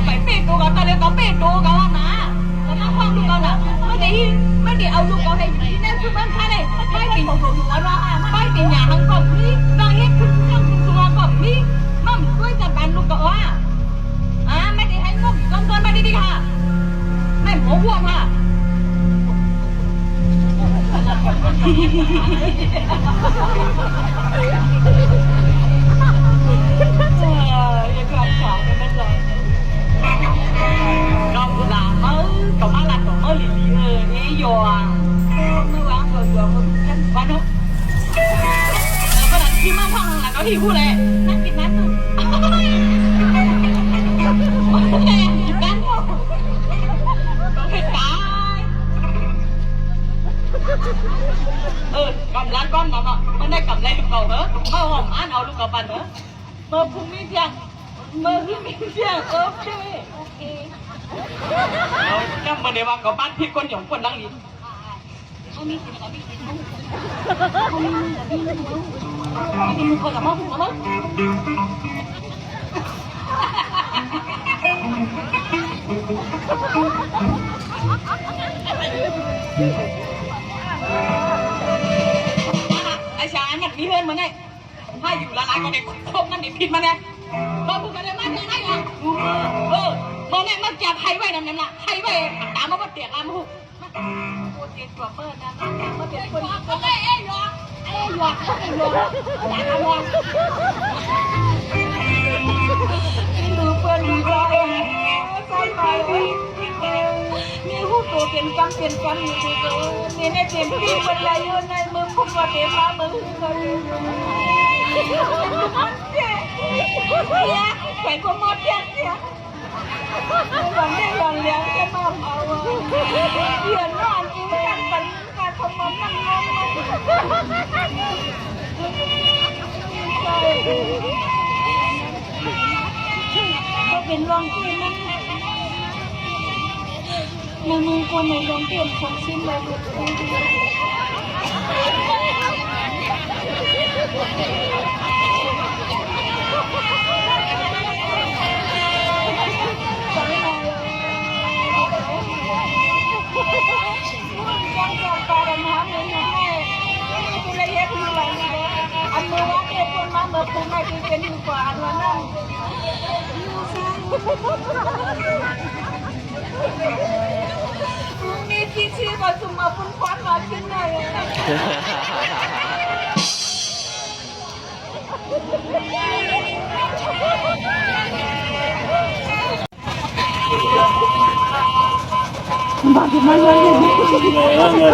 [SPEAKER 1] ปปีดูกันตอนเด็กก็ปีดูกันว่านะแล้วมาฟังดูกันนะไม่ได้เอาลูกเขาให้ที่นั่นคือมันแค่ไหนไม่กินหัวเราไม่กินยาทั้งกล่องนี้เราเฮ็ดคือเครื่องคือตัวกล่องนี้มั่มด้วยจัดการลูกก็ว่าไม่ได้ให้งบลำต้นมาดีๆค่ะไม่หัวพวงค่ะยังความสาวกันไม่หรอกน้องกุหลาบต่อมาลัดต่อมาหลีนี่ยองเมื่อวานตัวคนฉันวันนู้นแล้วก็นั่งที่มาพังหลังก็ที่พูดเลยนั่งกินน้ำนู่นแม่กินน้ำนู่นต้องให้ตายกำลังก้อนเนาะมันได้กำไรเก่าเหรอเมื่อหอมอ่านเอาลูกกระปันเหรอเมื่อพรุ่งนี้เที่ยงโอเคเรายังมาเดี๋ยวว่ากับบ้านพี่คนหยงคนดังลิ้นเขามีสิทธิ์กับพี่สิทธิ์เขามีมือกับพี่มือไม่มีมือคนกับพ่อคุณมั้งไอ้ชายมันมีเพื่อนมาไงให้อยู่ละลายก็ได้ครบนั่นเด็กผิดมาไงพอพูดกันได้มาไงได้ยังพอเนี่ยมาจับไฮไว้นั่นน่ะไฮไว้ตามมาเตียกมาหูโคตรเจ็บตัวเปิดนะมาเตียกคนก็ได้หยอกอยากเอาลองดูเพื่อนดูใจใส่ไปมีหูตัวเป็นกำอยู่ตัวมีในเต็มที่เป็นไรอยู่ในมือพุ่งมาเต็มมามือไปก็หมดยังเนี่ยหลังได้หลังเลี้ยงจะมาเอาเดือนนอนกินกันเป็นการทำมันนั่งงงก็เป็นรองที่นั่นมือคนในรองเตียนของชิ้นเลยอันมือว่าเก็บคนมาเมื่อคุณไม่ดีเป็นดีกว่าอันวันนั้นมีที่ชื่อว่าสุมาพุ่งควันมาขึ้นเลย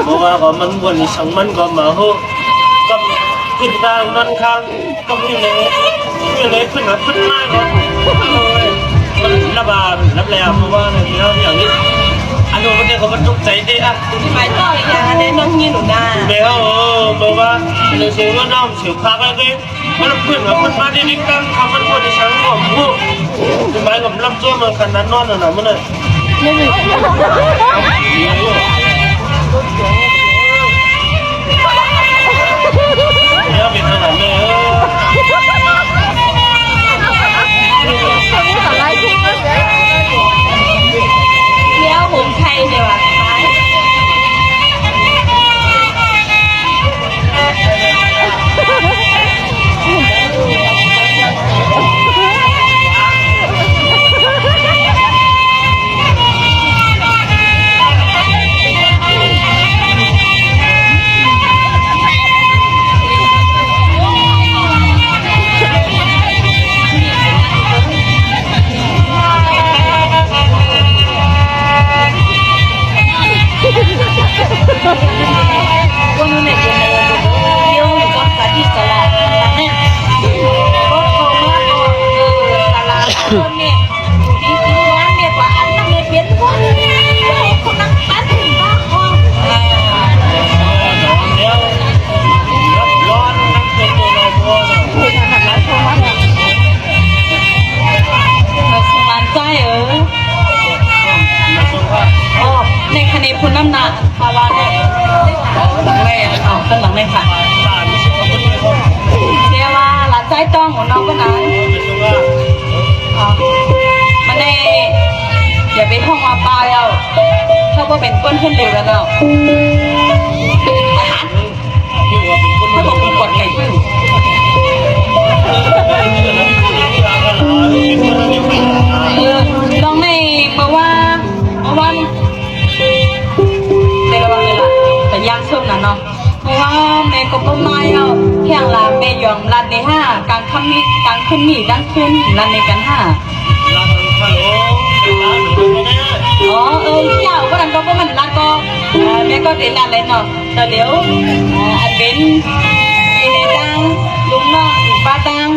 [SPEAKER 5] เพราะว่าก็มันวนช่างมันก็มาโหก็ขึ้นทางมันข้างก็มีเลยขึ้นมาขึ้นมากก็มันระบาดรับแล้วเพราะว่าอย่างนี้อันนู้นมันเนี่ยเขามันตกใจดิอ่ะ
[SPEAKER 1] ไปต่ออย่างนั้นน้องยี่หนูนา
[SPEAKER 5] เดี๋ยวบอกว่าในเสียงว่าน้องเสียงพักอะไรมันเพื่อนกับมันมาได้ดิกันทำมันวนช่างก็พูดทำไมกับลำตัวมันขนาดนอนน่ะมันเลยแล้วเป็นอะไรเนี่ย
[SPEAKER 1] แล้วผมใครเนี่ยวะ ายต้องของน้องก็นั้น
[SPEAKER 5] เป็นตรงว่า
[SPEAKER 1] มันได้อย่าไปห้องอาปายเอาเขาก็เป็นก้นขึ้นเร็วแล้วเนาะอาหาร
[SPEAKER 5] ที่ว่าเป็นคน
[SPEAKER 1] เขาบอกมีกดไก่ขึ้นลองในเมื่อว่าในระหว่างเวลาแต่ย่างส้มนะเนาะเพราะว่าแม่ก็ประมาณเอาแข่งลาแม่ยอมรันในห้ากลางค่ำนี้กลางคืนนี้กลางคืนรันในกันห้า
[SPEAKER 5] ร้านฮัลโหลร้านหนูไม่ได้
[SPEAKER 1] อ๋อเจ้าก็นั่นก็เพราะมันรันก็แม่ก็เดินรันเลยเนาะแต่เดี๋ยวอันเป็นในดังลุงน้องอีกป้าดัง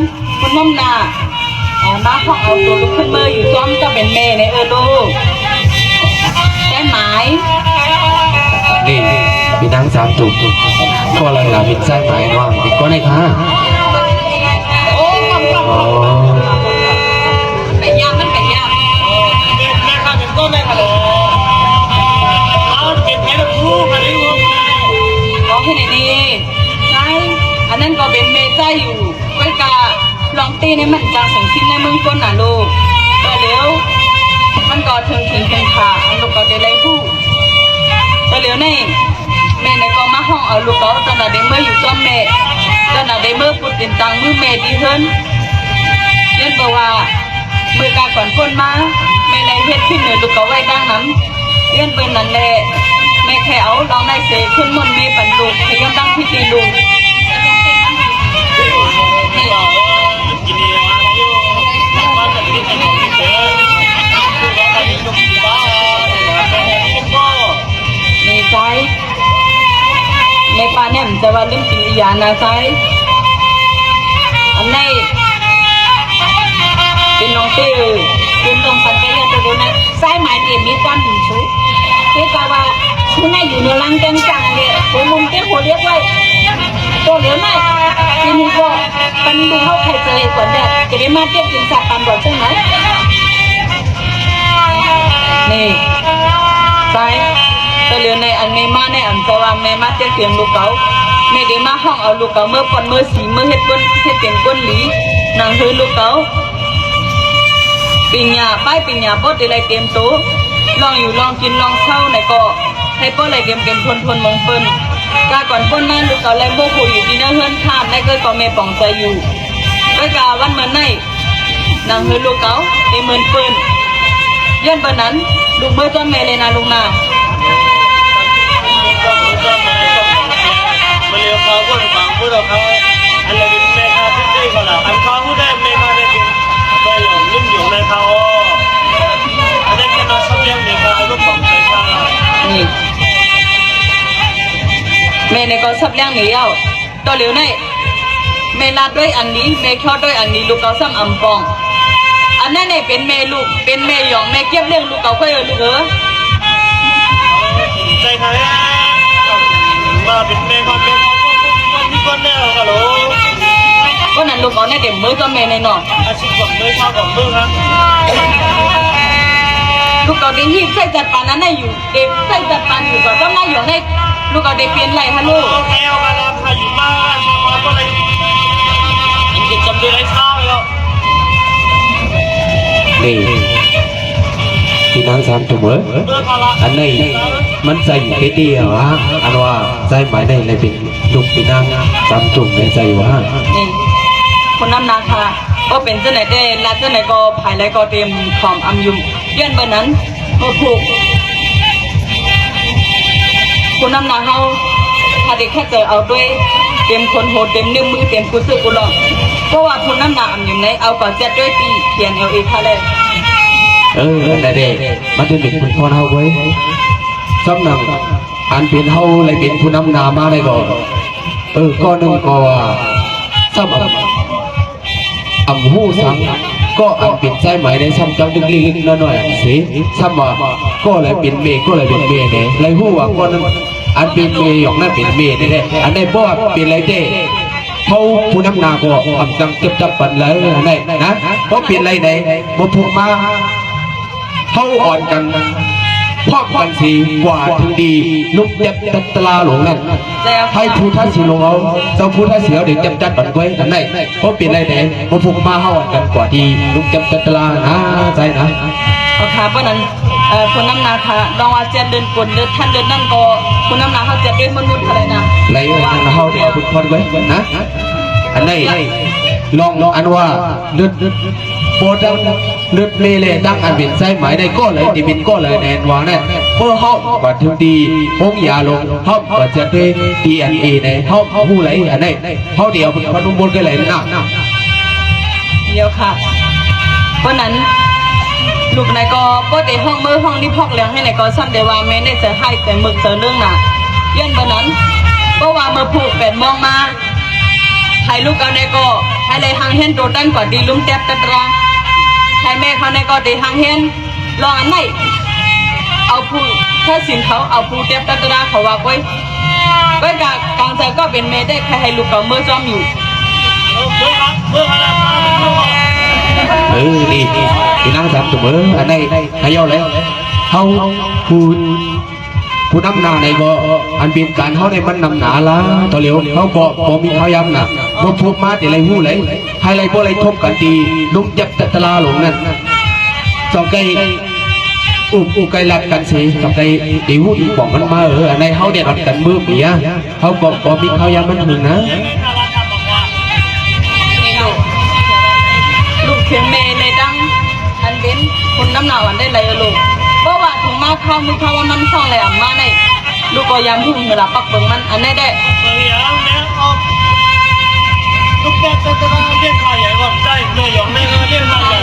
[SPEAKER 1] คุณน้ำนามาห้องเอาตัวลุกขึ้นมืออยู่ซ้อมก็เป็นเมย์ในลูกได้ไหม
[SPEAKER 6] นี่พี่นางสามจุกก็เลยหลาเป็นไส้หมายว่างติดก็ในค่ะ
[SPEAKER 1] โอ้กำ
[SPEAKER 6] อ๋อ
[SPEAKER 1] ไปยามมันไปยาม
[SPEAKER 5] แม่ข้าเป็นต้นแม่ฮัลโหลเอาเก็บแค่ลูกมาดิลูก
[SPEAKER 1] ร้องที่ไหนดีใช่อันนั้นก็เป็นเมย์ใจอยู่ไว้กาลองตีในมันจางสังคิดในเมืองก้นน่ะลูกก็เดี๋ยวมันก็ถึงขาอันลูกก็จะเลยพูดก็เดี๋ยวนี่แม่ในก็มาห้องเอาลูกก็ตอนนั้นเดเมื่ออยู่ซ้อมแม่ตอนนั้นเดเมื่อพูดเป็นตังมือแม่ดีเฮิรนเล่นบอกว่ามือกาก่อนก้นมาแม่ในเฮ็ดขึ้นเหนือลูกก็ไว้ดังนั้นเล่นเป็นนั่นแหละแม่แค่เอาลองได้เสขึ้นมนเมปั่นลูกให้ยังตั้งพิธีลูก
[SPEAKER 5] กินนี่มาอยู่บ้านจะกินขนมเฉยคือว่าใครมีลูกที่บ้านเป็นอย่างนี้ก็
[SPEAKER 1] ในใจในป่าเนี่ยมันจะว่าเรื่องกิริยานะใจอันไหนเป็นน้องเต้เป็นน้องปันไปยังตัวนั้นสายหมายเดียมีความหินชูเรียกว่าชูน่าอยู่ในรังแกงจังเลยหัวมุมเต้หัวเรียกไว้ตัวเหลือไหมทีนี้ก็ปันดูเข้าใครเจอก่อนเนี่ยจะได้มาเทียบกินสัตว์ปันบ่อยใช่ไหมนี่ใจตัวเหลือในอันไม่มาในอันแต่ว่าไม่มาเทียบเทียมลูกเขาไม่ได้มาห้องเอาลูกเขาเมื่อปนเมื่อสีเมื่อเฮ็ดก้นเฮ็ดเป็นก้นหลีนางคือลูกเขาปิญญาป้ายปิญญาป้อได้ไรเตรียมตัวลองอยู่ลองกินลองเช่าไหนก็ให้ป้อไรเกมทนมองเปิ้นกาก่อนป้นนั่นลูกเขาไรโมโหอยู่ที่นั่นเฮือนข้ามได้ก็ไม่ป่องใจอยู่ก็กาวันเหมือนในนางคือลูกเขาได้เหมือนเปิ้นย้อนเปิ้นนั้นลูกเมื่อต้นเมเลยนะลุงนา
[SPEAKER 5] มาเลี้ยวเขาก็ฟังพูดเราเขาอันเราเป็นแม่ค้าที่ดีเขาละอันเขาพูดได้แม่ค้าได้เป็นก็อย่างนิ่มอยู่ในเขาอันนี้แค่เราชอบเลี้ยงเด็กเขาลูกของใจเขา
[SPEAKER 1] นี่แม่ในก็สับเลี้ยงหนีเอาต่อเหลียวในแม่ลาดด้วยอันนี้แม่ชอบด้วยอันนี้ลูกเขาซ้ำอ่ำปองอันนั้นเนี่ยเป็นแม่ลูกเป็นแม่หยองแม่เก็บเลี้ยงลูกเขาค่อยลูกเออ
[SPEAKER 5] ใจเขามาเป็นแม่เขาเป็นคนที่คนแน่เขาลูก
[SPEAKER 1] ก็นั่นลูกเขาเนี่ยเดี๋ยวมือก็แม่ในนอน
[SPEAKER 5] อาชีพของมือชอบของมือครับ
[SPEAKER 1] ลูกเขาเดินหีบใส่จัดปานนั้นได้อยู่เด็กใส่จัดปานอยู่ก็ต้องมาหยองในลูกเขาเด็กเปลี่ยนไหลฮะลูก
[SPEAKER 5] โอเคเอามาแล้วพาอยู่บ้านชาวบ้านก็เลยยังจำได้ไรเช้าแล้ว
[SPEAKER 6] นี่พี่นางสามจุกเหรอ
[SPEAKER 5] เมื่อพาละ
[SPEAKER 6] อันนี้มันใส่แค่เดียวฮะอันว่าใส่หมายในเลยเป็นลูกพี่นางสามจุกในใส่ว่า
[SPEAKER 1] นี่คนน้ำนาคาก็เป็นเจ้าไหนได้รัดเจ้าไหนก็ภายไรก็เตรียมของอำยุมเยื่อนเบอร์นั้นมาผูกคนน้ำนาเขาถ้าเด็กแค่เจอเอาด้วยเต็มคนโหดเต็มนิ้วมือเต็มกุศลกุหลาบเพราะว่าคนน้ำนาอำยุมในเอาก่อนเจ็ดด้วยปีเขียนเอาเองค่ะเลย
[SPEAKER 6] นั่นเองมันจะเป็นคนเฮาไว้สำนักอันเป็นเฮาเลยเป็นผู้นำนามาได้ก่อนก็นึงก็ว่าซ้ำอำหูสังก็อันเป็นใจหมายในซ้ำจังดึกลิกน้อยๆสิซ้ำว่าก็เลยเป็นเมก็เลยเป็นเมเนี่ยเลยหูว่าก็นั้นอันเป็นเมหยอกนั่นเป็นเมนี่แหละอันนี้บ่ว่าเป็นอะไรเด้เขาผู้นำนาก็อำจังจับปันเลยนะเพราะเป็นอะไรไหนบ่พูดมาเขาอ่อนกัน พร้อมกันสีกว่าถึงดีลุกเจ็บจัตลาหลงนั่น
[SPEAKER 1] แล้ว
[SPEAKER 6] ให้ผู้ท่าสีลงเอาเจ้าผู้ท่าเสียวเด็กจับจัดบันไว้กันไหนเพราะเป็นไรแต่มาผูกมาเข้ากันกว่าดีลุกจับจัตลานะใจนะ
[SPEAKER 1] เอาค่ะเพราะนั้นคนน้ำนาค่ะลองว่าเจ็ดเดือนกลเดือนท่านเดือนนั่นก็คนน้ำนาเขาเจ็ดเดือนมันมุดอะไรนะ
[SPEAKER 6] ไรนั่นเขาเนี่ยคุณพอดไว้นะอันไหนลองอันว่าเลือดโปรดังเลือดเล่ตั้งอันเป็นไส้หมายได้ก็เลยที่เป็นก็เลยแนนวางนั่นเพื่อเขากว่าถึงดีพงยาลงเขากว่าจะได้ DNA ในเขาผู้ไรอันไหนเขาเดียวเป็นพนุบนกันเลยนะ
[SPEAKER 1] เดียวค่ะเพราะนั้นลูกนายก็ปกติห้องมือห้องที่พอกเลี้ยงให้นายก็ซ้ำเดียวว่าแม่ได้จะให้แต่หมึกเจอเรื่องน่ะย้อนเพราะนั้นเพราะว่าเมื่อผูกเป็ดมองมาให้ลูกเอานายก็ให้เลยหางเห็นโดดดันกว่าดีลุ่มแทบตะตราให้แม่เขานายก็ได้หางเห็นลองอันไหนเอาผู้ถ้าสินเขาเอาผู้แทบตะตราเขาว่าไว้ไว้กลางใจก็เป็นแม่ได้ใครให้ลูกเอามือจ้อมอยู่
[SPEAKER 6] ดีที่นั่งสามตัวอันไหนให้ย่อแล้วเขาผู้นำนาในบ่อันเป็นการเขาในมันนำหนาละต่อเหลียวเขาบ่มีเขาย้ำนะบ่พบมาแต่ไรหู้ไรให้ไรบ่ไรทบกันดีลุกยับตะลาหลงนั่นสองไก่อุไก่ลัดกันสิสองไก่ดีหู้ดีบอกมันมาอันไหนเขาเนี่ยรัดกันมือเมียเขาบ่มีเขาย้ำมันหนึ่งนะ
[SPEAKER 1] ลูกเขียนเมย์ในดังอันเว้นคนน้ำหนาวอันได้ไรลูกเพราะว่าถึงมาเข้ามือเข้าว่ามันช่องอะไรอ่ะมาในลูกก็ย้ำหุ่นเวลาปักเบิ่งมันอันได้ได้
[SPEAKER 5] บางอย่างแม่ออกลูกแป๊บจะเรียกข้าใหญ่ก่อนได้แม่หยองแม่ก็เรียกข้าใหญ่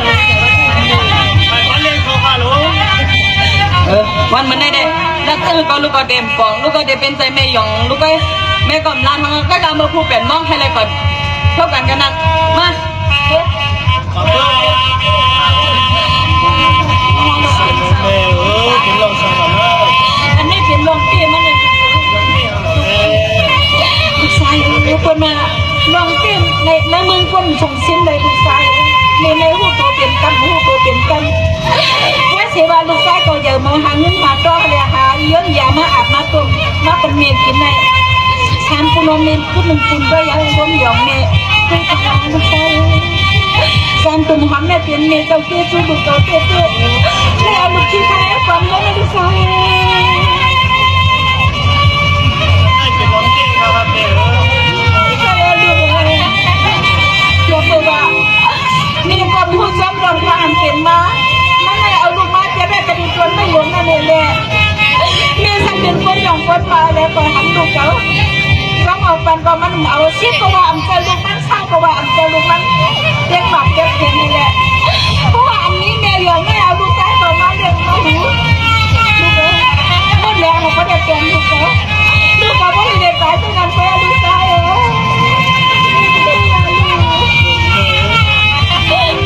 [SPEAKER 5] ไปขอเรียกเขาข้าหลวง
[SPEAKER 1] วันมันได้ได้แล้วก็ลูกก็เต็มปองลูกก็ได้เป็นใจแม่หยองลูกก็แม่ก่อนลาทางก็ดำมาพูดเป็นมองให้อะไรก่อนเท่ากันกันนักมา
[SPEAKER 5] ขอบคุณแม่เป็นลองสั่งมา
[SPEAKER 3] อันนี้เป็นลงเตี้ยมันเลยลูกชายคนมาลงเตี้ยในเมืองคนส่งสิ้นเลยลูกชายในหูตัวเป็นกันหูตัวเป็นกันว่าเสียว่าลูกชายก็เยอะมาหาเงินมาต่อเลยหาเยอะอย่ามาอาบมาตุ่มมาเป็นเมียกินในชานคุณนมเมียคุณหนึ่งคุณก็ยังร่วมหยองเมียให้ทำงานลูกชายการตุ่มหอมแม่เปลี่ยนเมียเจ้าเกี้ยช่วยบุกเจ้าเกี้ยเพื่อให้เอาลูกชิ้นให้ความเยอะนะลูกชาย
[SPEAKER 5] ให้เป็นน้องเก่งนะครับแม่
[SPEAKER 3] เดี๋ยวเปิดว่ามีคนพูดซ้ำลงทางเป็นมาไม่ให้เอาลูกมาจะได้เป็นคนไม่หลงนั่นเองแหละมีสักเป็นคนหยองคนมาแล้วก็หันลูกเขาร้องเอาปันก็มันเอาชิดก็ว่าอันเจลูกมันสร้างก็ว่าอันเจลูกมันเลี้ยงหมักเลี้ยงเพียงนี่แหละเพราะว่าอันนี้แม่หยองไม่เอาลูกชายต่อมาเลี้ยงมาหูลูกเขาหมดแรงเราก็ได้เตือนลูกเขาไม่ได้ตายต้องการไปเอาลูกชาย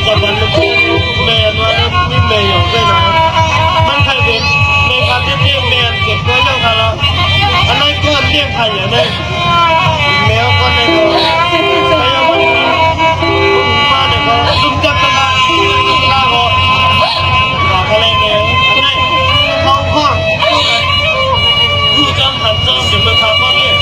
[SPEAKER 5] ก่อนวันลูกแม่มาแล้วนี่แม่หยองด้วยนะมันใครเป็นแม่ครับที่เรียกแม่เก็บไว้ยังค่ะแล้วอันนั้นก็เรียกใครอย่างนั้นแมวก็ในก็ไปเอาวันมาเนี่ยก็ลุกจับตลาดก็ฝากอะไรแม่อันนั้นห้องผู้จำหันจำเดี๋ยวมาทำก็เนี่ย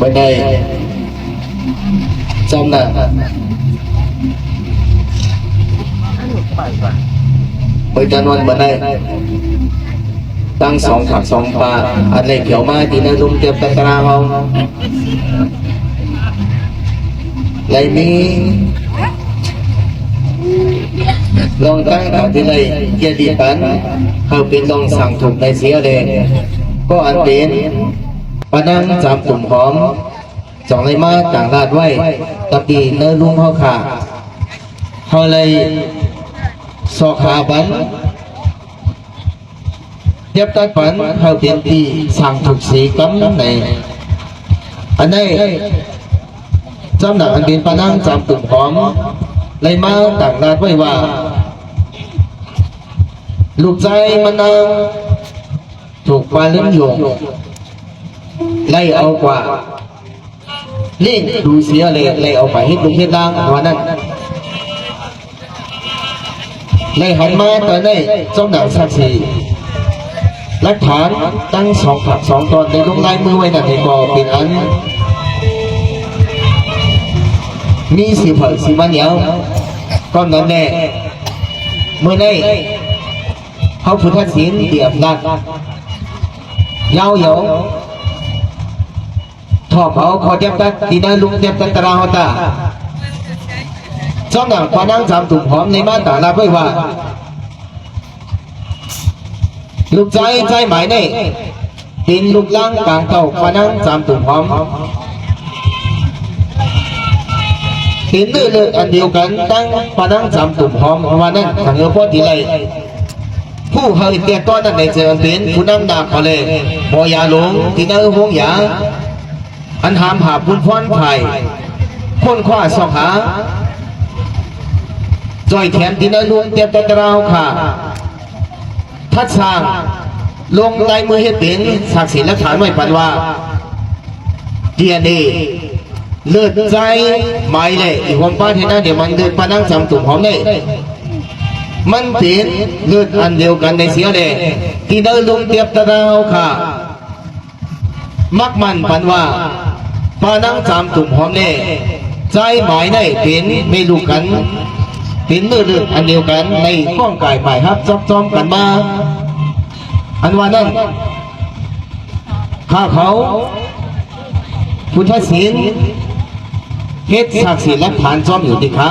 [SPEAKER 6] bên đây trong là bây giờ luôn bên đâyตั้งสองผักสองปลาอะไรเขียวมาที่นั่นลุงเก็บตะกร้าเขาไรนี้ลองตั้งแต่ที่ไรเกียรติปันเขาเป็นลองสั่งถูกในเสียเลยก็อันเป็นปนังจำตุ่มหอมสองไรมาต่างลาดไว้ตับดีเนื้อลุงเขาขาเขาเลยสอกขาบันยับตัดปันเขาเปลี่ยนที่สั่งถูกสีกำในอันนี้จำหนักอันเป็นปนังจำตุ่มหอมเลยมาต่างลาดไว้ว่าลูกใจมันนางถูกปลาลิ้นหยงไล่เอากว่าเล่นดูเสียเลยไล่เอาไปให้ลุงเฮ็ดล่างวันนั้นไล่หันมาตอนนี้จ้องหนังสักสีหลักฐานตั้งสองผักสองตอนในลงลายมือไว้นั่นเองก็เป็นอันมีสีเผยสีมันเหนียวก้อนนั้นแน่เมื่อนี้เขาพุทธศีลเดียบนักยาวเหยาทอเขาขอเจ็บตัดตีนลุงเจ็บตัดตราหัวตาจ้องหนังปานังจำตุ่มหอมในมาตาลาไว้ว่าลูกใจใจหมายนี่ตีนลูกล่างกลางเต่าปานังจำตุ่มหอมตีนเลือดอันเดียวกันตั้งปานังจำตุ่มหอมวันนั้นทางเออพ่อตีไรผู้เฮยเตียต้อนนั้นในเจอเป็นผู้นำดาบเขาเลยบอยาหลงที่นั่งห้องยาอันหามหาบุญพรไผ่คนคว้าสองหาจอยแขนที่นั่งลุงเตียบตะราวค่ะทัดสร้างลงลายมือเฮ็ดเป็นศักดิ์ศรีและฐานไว้ปันว่าเดียดีเลือดใจหมายเลยอีกความป้าที่นั่นเดี๋ยวมันเดินปานั่งจำตุ่มหอมเลยมันเป็นเลือดอันเดียวกันในเสียเลยที่เดินลงเตียบตะราวค่ะมักมันปันว่าปานั่งจำตุ่มหอมเนี่ยใจหมายได้เป็นไม่รู้กันเป็นเลือดอันเดียวกันในข้องกายหมายครับจอมกันมาอันว่านั้นข้าเขาพุทธศีลเฮ็ดศักดิ์ศรีและผ่านจอมอยู่ดีค่ะ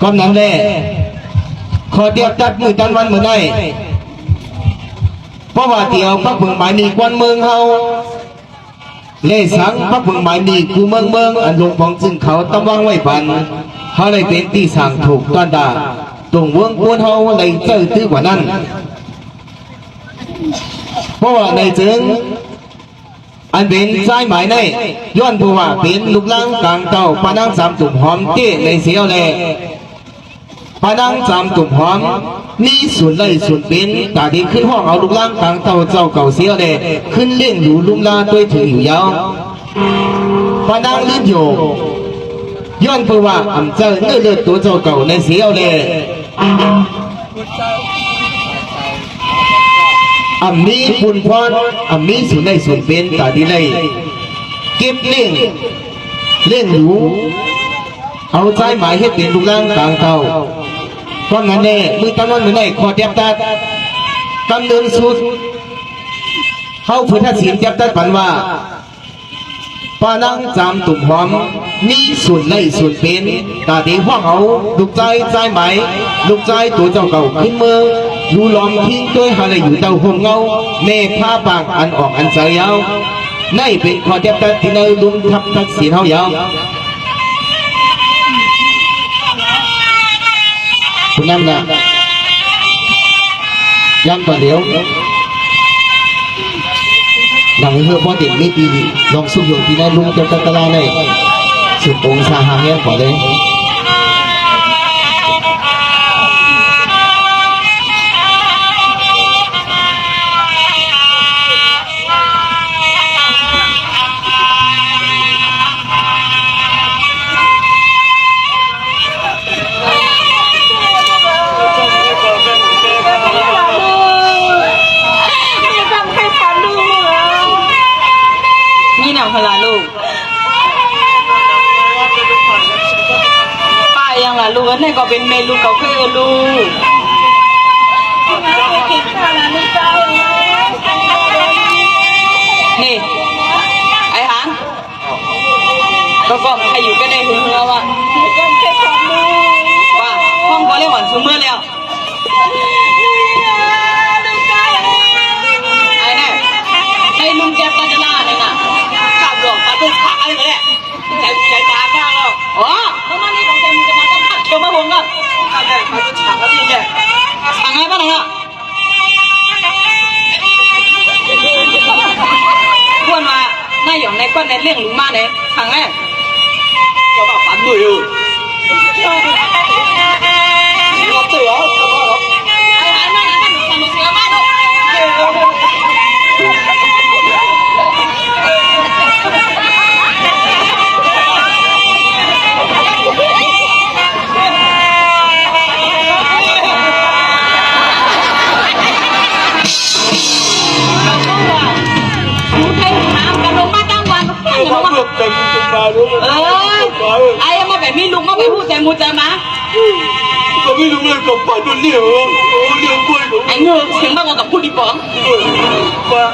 [SPEAKER 6] ก้อนนั้นแน่ขอเดียบตัดมือตันวันเหมือนได้เพราะว่าเตียวพระเมืองหมายนีกวนเมืองเฮาเล่สังพระเมืองหมายนีกูเมืองอันลงของจึงเขาต้องวางไว้ปันเขาเลยเป็นที่สั่งถูกต้อนด่าตรงเวงกวนเฮาเลยเจอตื้อกว่านั้นเพราะว่าในจึงอันเป็นใจหมายในย้อนผู้ว่าเป็นลูกล่างกลางเต่าปานังสามตุ่มหอมเต้ในเสียวแลปานังสามตุ่มหอมนี่ส่วนไล่ส่วนเป็นตาดีขึ้นห้องเอาลูกล่างกลางเต่าเจ้าเก่าเสียวแลขึ้นเลี้ยงดูลุงลาด้วยถืออยู่ยาวปานังลิ้นโยย้อนผู้ว่าอำเจอเนื้อเลือดตัวเจ้าเก่าในเสียวแลอันนี้ปุ่นพรอันนี้ส่วนในส่วนเป็นตาดีเลยเก็บเลี้ยงหนูเอาใจหมายให้เป็นลูกล่างกลางเต่าเพราะงั้นเนี่ยมือตั้งวันมือไหนขอเทียบตัดกำเนิดสุดเขาพุทธศีลเทียบตัดปันว่าปานังจำตุ่มหอมนี่ส่วนในส่วนเป็นตาดีห้องเอาลูกใจหมายลูกใจตัวเจ้าเก่าขึ้นเมืองดูล้อมทิ้งด้วยอะไรอยู่เตาห่มเงาเนผ้าปากอันออกอันเสียาวในเป็นขอเทียบตัดที่ในลุงทับทักศีลเฮายาวคุณน้ำนะย้ำต่อเดี๋ยวหนังเฮือพ่อเด็กไม่ดีลองสู้อยู่ที่นั่นลุงจะตะลาในสุดองศาหางแง่ก่อนเลย
[SPEAKER 1] วันนี้ก็เป็นเมลูกเขาเคยลูกนี่ไอ้หันก็กองใครอยู่ก็ได้หึงแล้วอ่ะว่าห้องก็เรียกหวานซุ้มเมื่อแล้วไอ้เนี่ยไอ้ลุงแกปัจจนาเนี่ยนะขับรถขับรถขาไอ้เนี่ยใจตาข้างเราอ๋อแล้วมันนี่ของแกมึงจะมาตั้งขัดเกี่ยวมาผมกันขับได้ขับรถขาแล้วนี่แกสั่งไงบ้างล่ะควรมาหน้าหยองในก้อนในเรื่องลุงมาเนี่ยสั่งไงก็บอกฝันมืออยู่เราเตือนไอ้หายมาไหนมันสั่งเสือมาดูไอ้มาแบบมีลุงมาแบบพูดใจมูใจมาก็ไม่รู้เลยกับปากตัวเลี้ยวโอ้เลี้ยวกล้วยไอ้เงือกเสียงมากกว่ากับพูดดีป๋องว่า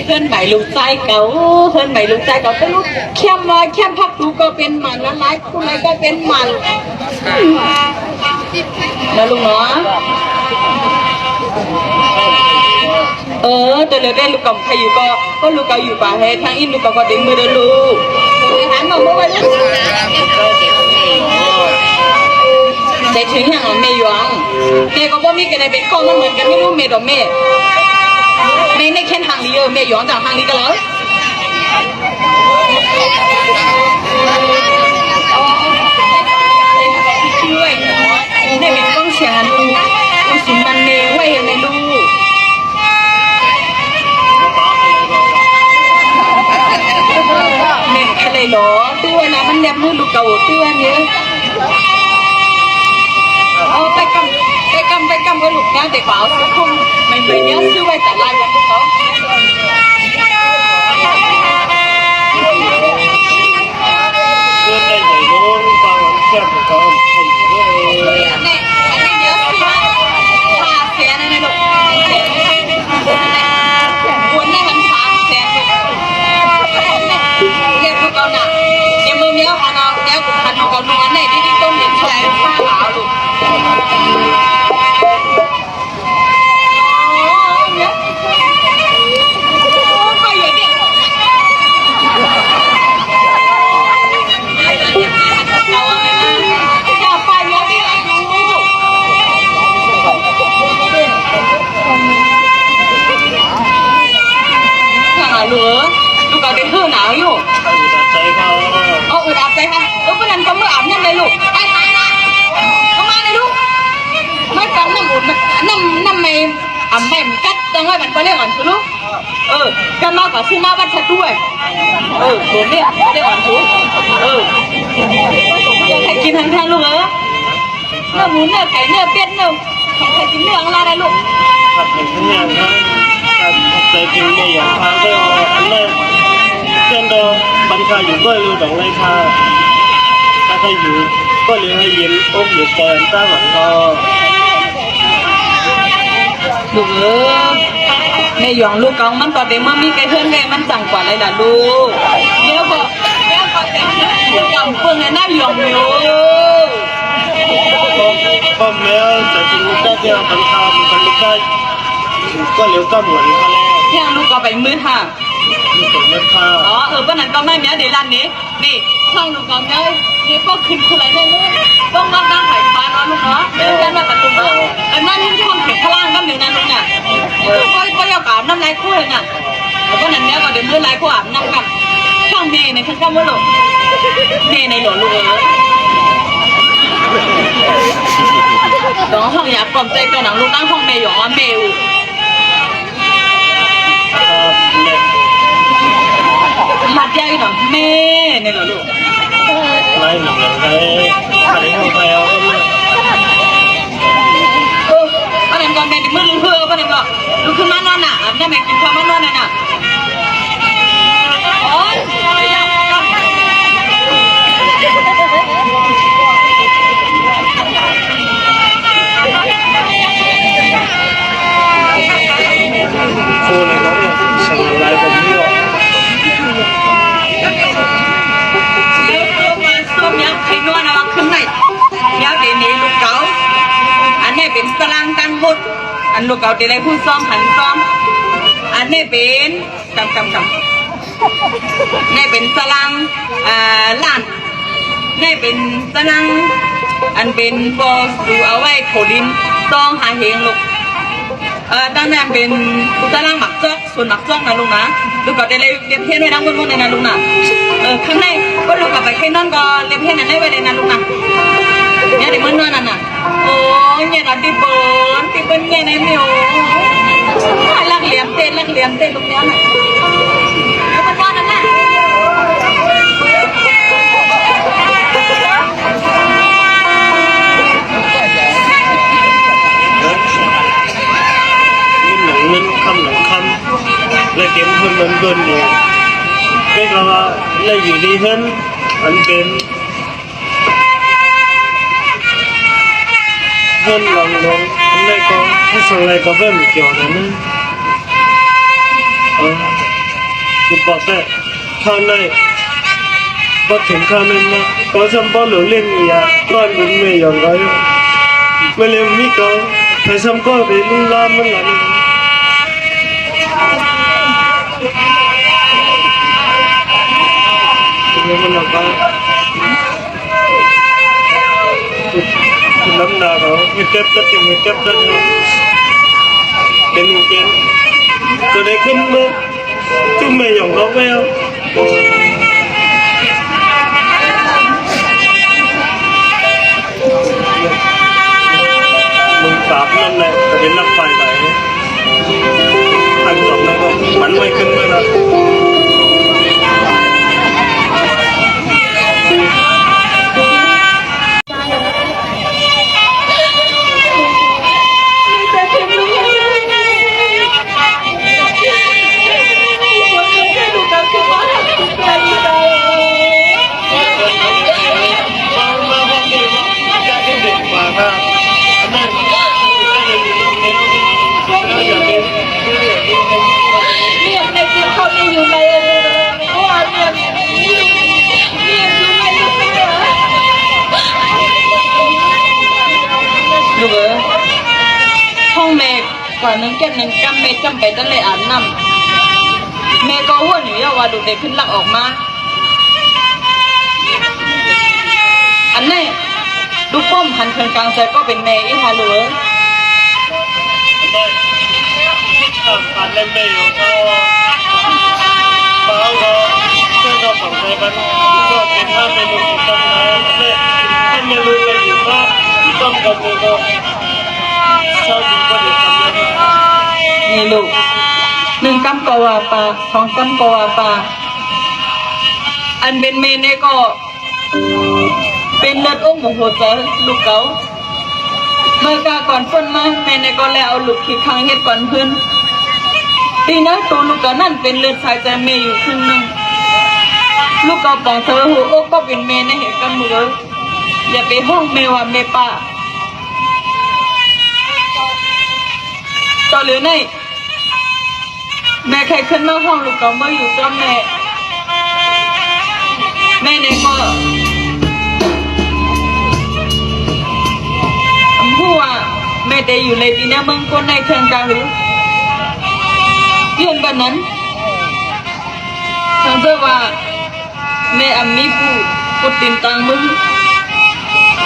[SPEAKER 1] เพื่อนใบลูกใจเก่าเพื่อนใบลูกใจเก่าเป็นลูกเข้มมาเข้มพักลูกก็เป็นมันแล้วไล่คุณอะไรก็เป็นมันแล้วลุงเนาะแต่เดี๋ยวได้ลูกกับใครอยู่ก็ลูกเก่าอยู่ป่าให้ทางอินลูกก็เด็กมือเดินลูกหันมาเมื่อวันใจถึงอย่างเมย์หยองเมย์ก็บ่มีกันในเป็นข้อมันเหมือนกันไม่รู้เมย์ดอกเมย์ไม่ในแค่ทางนี้ไม่ย้อนจากทางนี้ก็แล้วช่วยในเป็นกล้องเสียงลูกสุนบันเนไว้ในลูกเน่ทะเลหรอตัวนะมันแนบมือลูกเก่าตัวเนี้ยเอาไปกำก็ลูกแก้วแต่เปล่าสักคงไม่เหมือนเนี้ยซื้อไว้แต่ลายวันพวกเขา
[SPEAKER 5] เพื่อนได้ใหญ่โน้นฟังแค่ผมก็เป็นเพื่อน
[SPEAKER 1] อันนี้เดี๋ยวซื้อมาพาเสียนะเนี่ยลูกวนได้มันพาเสียเรียกพวกเขาหนักเดี๋ยวมือเนี้ยหันเอาเดี๋ยวหันเอากับนวลเนี่ยที่ต้นเห็นใช้ผ้าขาวลูกลูกเอาเด็กหื้อหนาวอยู่อึดอัดใจค่ะเพื่อนก็เมื่ออาบน้ำเลยลูกไอ้ไอ้นะก็มาเลยลูกไม่ฟังน้ำอุ่นน้ำไม่ไม่กัดจังไว้มันก็เรียกอ่อนสุลูกกันมากกว่าซื้อมาวัดชัดด้วยตัวนี้เรียกอ่อนสุใครกินทั้งลูกเนื้อหมูเนื้อไก่เนื้อเป็ดเนื้อใครกินเนื้ออะไรลูก
[SPEAKER 5] ขับเป็นทั้งอย่างนะใจจริงไม่อยากพาได้อันแรกเช่นเดิมบรรชาอยู่ด้วยรูดอกไรค่ะถ้าใครอยู่ก็เลี้ยงให้ยิ้มอุ้มอยู่แกนต้าหวังรอ
[SPEAKER 1] ลูกแม่หยองลูกกองมันต่อเด็กมันมีไก่เพื่อนไงมันจังกว่าอะไรล่ะลูกเดี๋ยวก็แต่งลูกกองเพื่อนไงหน้าหยองอยู่
[SPEAKER 5] ก็แม้แต่จริงลูกได้เดียวบรรชาบรรลุได้ก็เลี้ยวก็เหมือนเขาแล้ว
[SPEAKER 1] เที่ยงลูกก็ไปมือห่างป้านันก็ไม่เนี้ยเดี๋ยวร้านนี้นี่ช่องลูกก็เนี้ยนี่ก็ขึ้นคนละเนี่ยลูกต้องรับนั่งถ่ายฟ้าเนาะลูกเนาะเดินมาประตูเนาะอันนั้นที่ช่องเก็บพลังก็เหมือนนั้นลูกเนี่ยก็ยาวกับน้ำลายคู่เลยน่ะป้านันเนี้ยก็เดี๋ยวมือลายคู่อาบน้ำกับช่องเมย์ในชั้นก็ไม่หลงเมย์ในหลวงลูก ตองห้องอยากกล่อมใจตัวหนังลูกตั้งห้องเมย์หยองว่าเมย์ หัดใหญ่หน่อยแม่เนี่ยเหรอลูก
[SPEAKER 5] lấy một lần đấy phải không phải không
[SPEAKER 1] anh em còn mẹ đi mưa lưng hưa anh em gọi lúcขึ้นมานอนน่ะแม่แม่กินข้าวมานอนน่ะโอ๊ย
[SPEAKER 5] cô này có được sẵn lại bóng đi rồi
[SPEAKER 1] ส้มยังใครนวดนะว่าขึ้นไหนยาวเดี๋ยวนี้ลูกเก๋าอันนี้เป็นตารางการบดอันลูกเก๋าเดี๋ยวได้พูดซ้อมหันซ้อมอันนี้เป็นกำนี่เป็นตารางล้านนี่เป็นตารางอันเป็นบอสดูเอาไว้โขดินต้องหาเหงลูกตั้งแต่เป็นตารางหมักจอกส่วนหมักจอกนะลูกนะลูกก็ได้เรียบเทียนไว้ทั้งหมดเลยนะลูกนะข้างในก็ลูกกับไปแค่นั่นก็เรียบเทียนนั่นได้ไว้เลยนะลูกนะเนี่ยเดี๋ยวมันนอนน่ะโอ้ยเนี่ยเราตีเปิ้ลเนี่ยในเมียวลักเหลี่ยมเต้นลูกเนี้ยน่ะแล้วมันนอนนั่นน่ะ
[SPEAKER 5] nặng khăm là kiếm hơn mình gần nhiều cái là gì đi hơn anh kiếm hơn lòng lòng anh đây có cái sau này có vẻ một kiểu này nữa chụp bọt đấy khăn này bọt thỉnh khăn này mà có some bọt lửa lên gì à con mình mày dọn cái mà liền mi có phải some có về lung la mình là mình làm ba lắm nào đó mình kép tất cái mình kém từ đâyขึ้นmơ chúng mày dòng đó phải không mình phạm năm này phải đến năm phải vậy anh dòng này không bắn màyขึ้นmơ làลูกห้องแม่กว่านึงแก่นึงจำแม่จำไปตั้งแต่อ่านนำแม่ก็หัวหนูว่าดูเด็กขึ้นหลักออกมาอันนี้ลูกป้อมหันเคืองกลางใจก็เป็นแม่อีฮาลูกผ่านเล่นไปอยู่ก็บ้าก็เพื่อนเราของใจมันก็เป็นท่าเป็นลูกตั้งนานเลยท่านไม่รู้เลยอยู่ว่าต้องกันเลยก็เศร้าดีกว่าเด็กทำเลย
[SPEAKER 1] นี่ลูกหนึ่งกำกวาปาสองกำกวาปาอันเป็นเมนเนี่ยก็เป็นเลือดอุ้มหัวใจลูกเก๋าเมื่อกาก่อนฝนมาแม่เนี่ยก็แล้วเอาลูกขี้ค้างเฮ็ดก่อนเพื่อนทีนะตัวลูกเก๋านั่นเป็นเลือดสายใจเมย์อยู่ครึ่งนึงลูกเก๋าปองเธอหัวอกก็เป็นเมย์ในเหตุการณ์มืออย่าไปห้องเมว่าเมป้าต่อหรือไงแม่ใครขึ้นมาห้องลูกเก๋าเมื่ออยู่จอมแม่เนี่ยก็หัวแม่ได้อยู่ในที่นี้มึงคนในเชิงกลางหรือเพื่อนบ้านนั้นฉันเชื่อว่าแม่อัมมีผู้กดติดตังมึง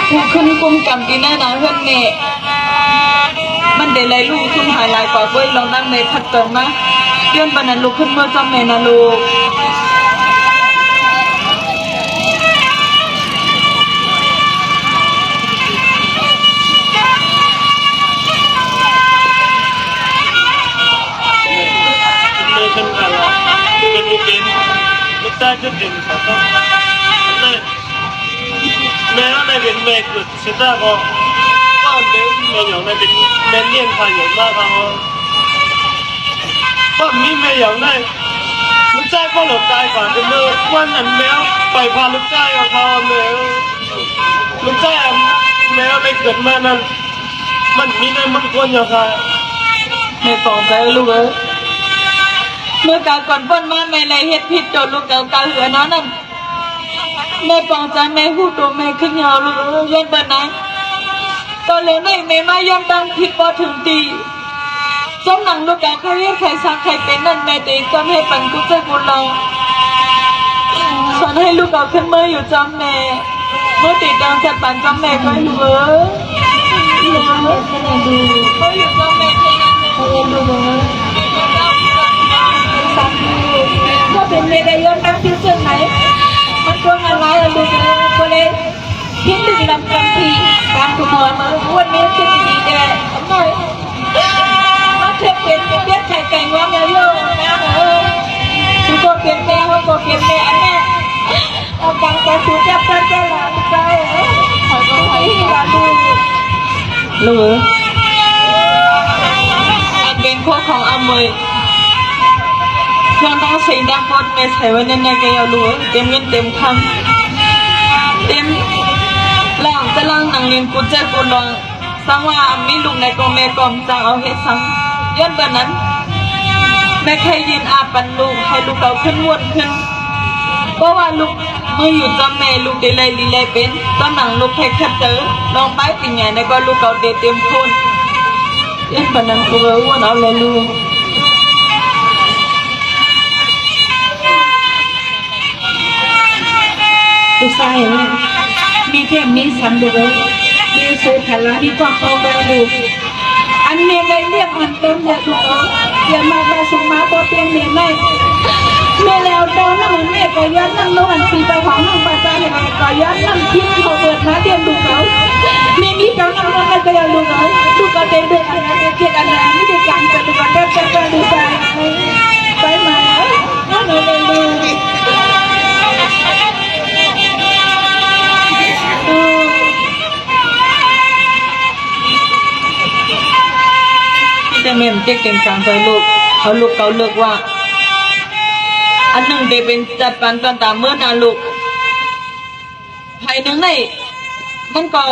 [SPEAKER 1] ผู้ขึ้นกุมกำตีหน้าเพื่อนแม่มันได้ไรลูกคุณหายลายกว่าเว้ยเรานั่งในพัดเติมนะเพื่อนบ้านนั้นลูกขึ้นเมื่อจำแม่นะลูก
[SPEAKER 5] จะเต็มสัตว์แม่ในเป็นแม่เกิดสุดท้ายก็เป็นแม่อย่างในเป็นแม่เลี้ยงใครอย่างมากครับก็มีแม่อย่างในลูกชายก็หลบตายก่อนเป็นเมื่อวันนั้นแมวไปพาลูกชายกับเขาแมวลูกชายแมวไปเกิดมานั้นมันมีในมันควรอย่างไร
[SPEAKER 1] แม่ปองใจลูกเอ้ยเมื่อการก่อนป้นมาแม่เลยเฮ็ดผิดโดนลูกเก่าเหือน้อนั่นแม่ปองใจแม่หูตัวแม่ขึ้นยาวลูกเอ้ยย้อนไปนั้นตอนเลี้ยงแม่มาย้อนดังผิดพอถึงดีจมหนังลูกเก่าใครเรียกใครสักใครเป็นนั่นแม่ตีจำให้ปังกุใจกุลองสอนให้ลูกเก่าขึ้นเมื่ออยู่จำแม่เมื่อติดดังจัดปันจำแม่ก็อยู่เอ้ยลูกเอ้ยดูเขาอยู่จำแม่แค่นั้นลูกเอ้ยก็เป็นเมดายอนตั้งชื่อเส้นไหนมันก็งานร้ายลูกก็เลยทิ้งดึงลำกำพีการขโมยมาวันนี้จะดีแก่หน่อยมาเทปเป็นเบี้ยไข่ไก่ว่าแม่โย่แม่เอ้ยสุโขเปลี่ยนแม่เขาก็เปลี่ยนแม่อันนี้เอาฟังแต่สุดจับกันได้หลานใจขอก็ให้หลานดูลูกอันเป็นข้อของอเมยยังต้องสิ่งดังพอดเมสใส่ไว้ในแกยาลูเต็มเงินเต็มคำเต็มหลังจะลังหนังเรียนกูเจ้ากูลองสังว่ามีลูกในกองแม่กอมจางเอาเฮ็ดสังย้อนเบอร์นั้นแม่เคยยืนอาปันลูกให้ลูกเขาขึ้นวนขึ้นเพราะว่าลูกเมื่ออยู่จำแม่ลูกได้เลยลีเลยเป็นตอนหนังลูกแค่ขัดเจอลองไปปีใหญ่ในก็ลูกเขาเดเต็มทุนย้อนเบอร์นั้นกูเออวนเอาเลยลูก
[SPEAKER 3] ผู้ชายมีเทมมีสันดูมีโซทารามีความโตดูอันเมเลยเรียกมันต้นอย่าถูกอย่ามาได้สุมาโปเตียนเมย์ไม่เมแล้วโดนน้ำเมย์ก็ย้อนน้ำโลหันปีตะหอมน้ำปลาใจเมย์ก็ย้อนน้ำทิ้งเขาเปิดหาเตียนดูเขาเมมีเจ้าน้ำมันก็ยังดูเขาดูก็เดินเดินอะไรเกี่ยอะไรไม่ได้จังแต่ดูก็เดินเดินดูไปไปมาแล้วนั่นเลยดูแต่เมมเจ๊เก่งจังใจลูกเขาลูกเขาเลือกว่าอันหนึ่งเดเป็นจัดปันตอนตามเมื่อนาลูกภายหนึ่งในมันก็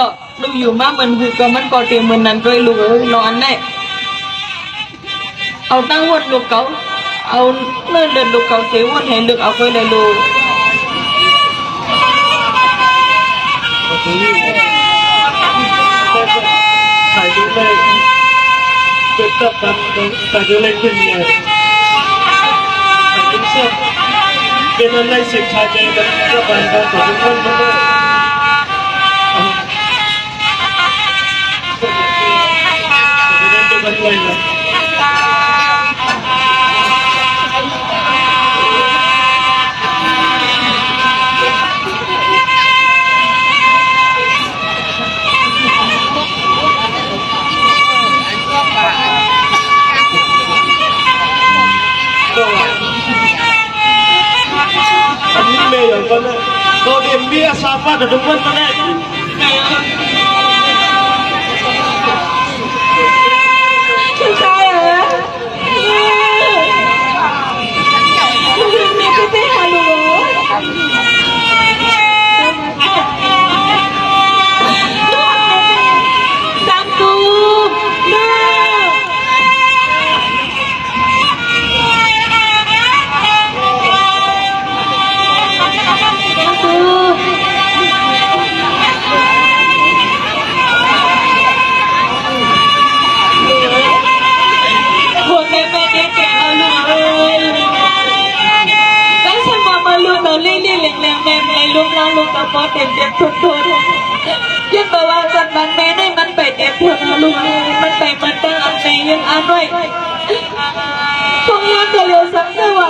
[SPEAKER 3] ลูกอยู่มาเหมือนคือก็มันก็เตรียมเหมือนนั้นด้วยลูกรออันไหนเอาตั้งวันลูกเขาเอาเลื่อนเดินลูกเขาเสียวันเห็นลูกเอาไปเลยลูก
[SPEAKER 5] ถ่ายรูปเลยเป็นตับตับแต่ดูเลยขึ้นเนี่ยเป็นเสื้อเป็นอะไรสิบชายใจกันก็ไปกันต่อทุกคนมาเลยจะได้เป็นอะไรนะอันนี้เมย์อย่างกันนะเราเรียนเบี้ยซาฟาแต่ทุกคนมาได้
[SPEAKER 3] ใช่เหรอมีพี่พี่ฮัลโหลสังกูลูลูกน้องลูกตะปอเต็มเต็มทุกทุนยังบอกว่าจัดมันแม่ได้มันไปเต็มทุนลูกมันไปมันตั้งอันไหนยังอันด้วยพวกนี้ก็เลยสังเกตว่า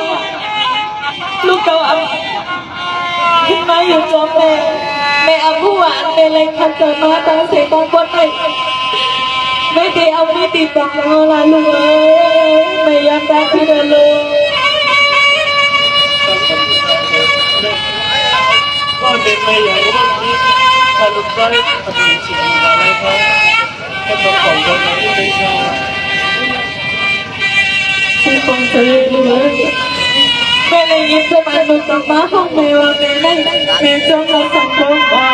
[SPEAKER 3] ลูกเขาเอาขึ้นมาอยู่จอมแม่เอาผู้หวานไปเลยคันเกิดมาตั้งเสียตั้งคนไปไม่ได้เอาไม่ติดต่อเราละลูกไม่ยอมได้ที่เดินเลย
[SPEAKER 5] ไม่อยากว่าที่ถ้าลูกได้ปฏิสิ่งอะไรครับก็ต้องขอบคุณที่ได้ช่วย
[SPEAKER 3] ที่คงจะดีเลยแม่เลยยิ้มสบายดูกับมาห้องแม่ว่าแม่นั่งแม่จ้องเราสังคมว่า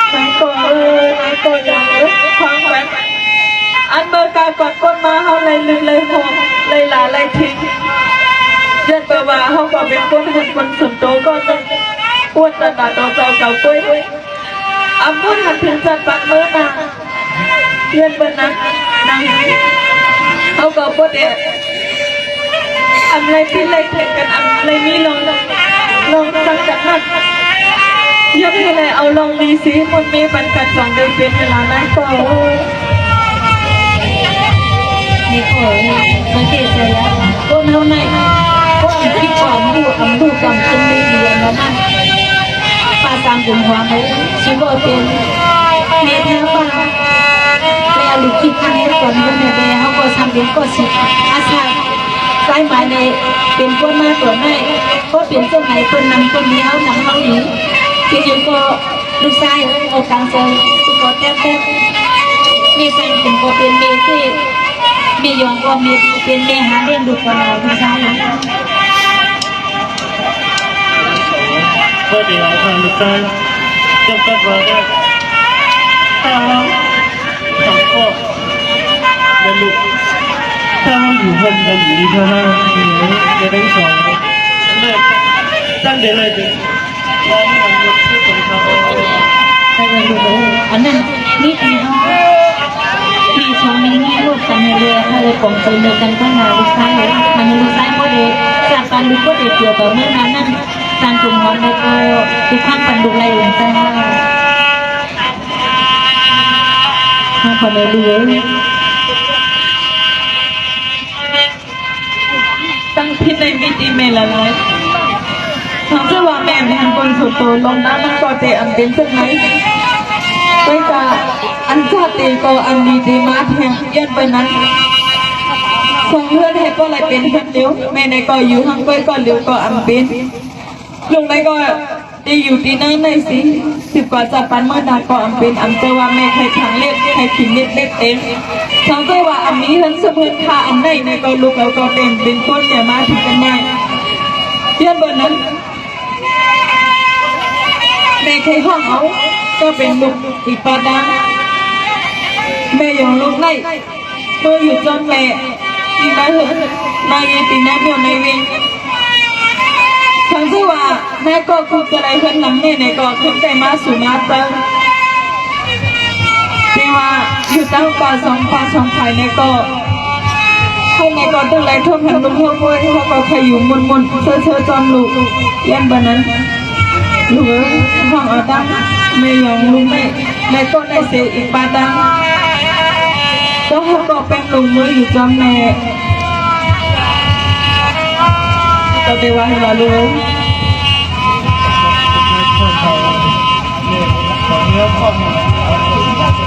[SPEAKER 3] ไหนก็อย่างฟังแบบอันเมื่อการฝักก้นมาเขาเลยลืมเลยหัวเลยหลาเลยทิ้งเดินไปว่าเขาก็เป็นคนสุดโตก็ต้องอ้วนตาต่อเจ้าเก่ากุ้ยอันพูดหันถึงจัดปักเมื่อนาเดินบนนั้นนั่งเขาก็พูดเดียอะไรที่ไรเทกันอะไรนี้ลองสักจัดนักยกให้เลยเอาลองดีสิมันมีปัญกัดสองเดือนเป็นเวลานั้นก็นี่โอ้ยสังเกตใจแล้วก็เท่าไหร่ก็คิดความดูกรรมจะมีเดียนแล้วนั่นป้าตามกลุ่มความเลยชิบะเป็นเมธาป้าไปเอาลูกคิดข้างนี้ก่อนเมื่อเนี่ยไปเขาก็ทำเป็นก็สิอาชาสายหมายในเป็นคนมาตัวไหนก็เป็นเจ้าไหนคนนำคนเดียวนำเขาหนีที่อยู่ก็ลูกชายเอาตังค์เจอสุกแต้มมีแฟนเป็นก็เป็นเมที่มียองก็มีเป็นเมหาเลี้ยงดูคนเราลูกชาย
[SPEAKER 5] ก็เดี๋ยวทางลูกชายจะกลับมาได้ถ้าเราทำก็จะลูกถ้าเราอยู่คนกันอยู่ที่ท่าจะได้สองแม่ตั้งเดี๋ยวเลยดิเราไม่ทำลูกที่สำคัญ
[SPEAKER 3] ใครจะดูอันนั้นนี่ตีห้องมีชงมีลูกกันในเรือถ้าเลยปองใจเนื้อกันก็หนาลูกชายมันลูกชายก็เด็กจากการลูกก็เด็กเกี่ยวกับเมื่อนั้นนั่นการกลุ่มหอมในก็ที่ข้างปันดุไรหลงใจข้างปันในเรือตั้งพิษในมิติเมลอะไรทั้งเจ้าว่าแม่แม่คนสุดโตลงน้ำมันก็เตะอันเป็นสักไหนไปกะอันชาติก็อันดีดีมาแทงยันไปนั้นส่งเลือดให้ก็เลยเป็นเพื่อนเดียวแม่ในก็อยู่ห้างไปก็เลี้ยวก็อันเป็นลุงในก็ได้อยู่ที่นั่นในสิ10 กว่าจัดปันเมื่อนาก็อันเป็นอันเจ้าว่าแม่ใครขังเล็บใครขิงเล็บเล็บเองทั้งเจ้าว่าอันนี้ทั้งสะพื้นคาอันใดในก็ลุกแล้วก็เป็นต้นใหญ่มาถึงกันได้ยันบนนั้นแม่เคยห้องเขาก็เป็นลูกอีกปาดังแม่ยังลูกไล่เมื่ออยู่จนแม่ตีน้าเหอะนายตีน้าเดียวในเวงทั้งที่ว่าแม่ก็คุยอะไรขึ้นหลังแม่ในก็ขึ้นใจมาสู่มาเติมที่ว่าอยู่ตั้งป่าสองภายในก็ให้ในก็ต้องไล่ทุ่มหันลุงเท่าบ้วยเขาก็ขยุมมุนเชื่อจอมลูกยันบนนั้นลูกห้องอาดังไม่ยอมลุงแม่ก็ได้เสียอีกปาดังก็เขาก็เป็นลุงมืออยู่จอมแม่ก็ได้ว่าให้เราลูก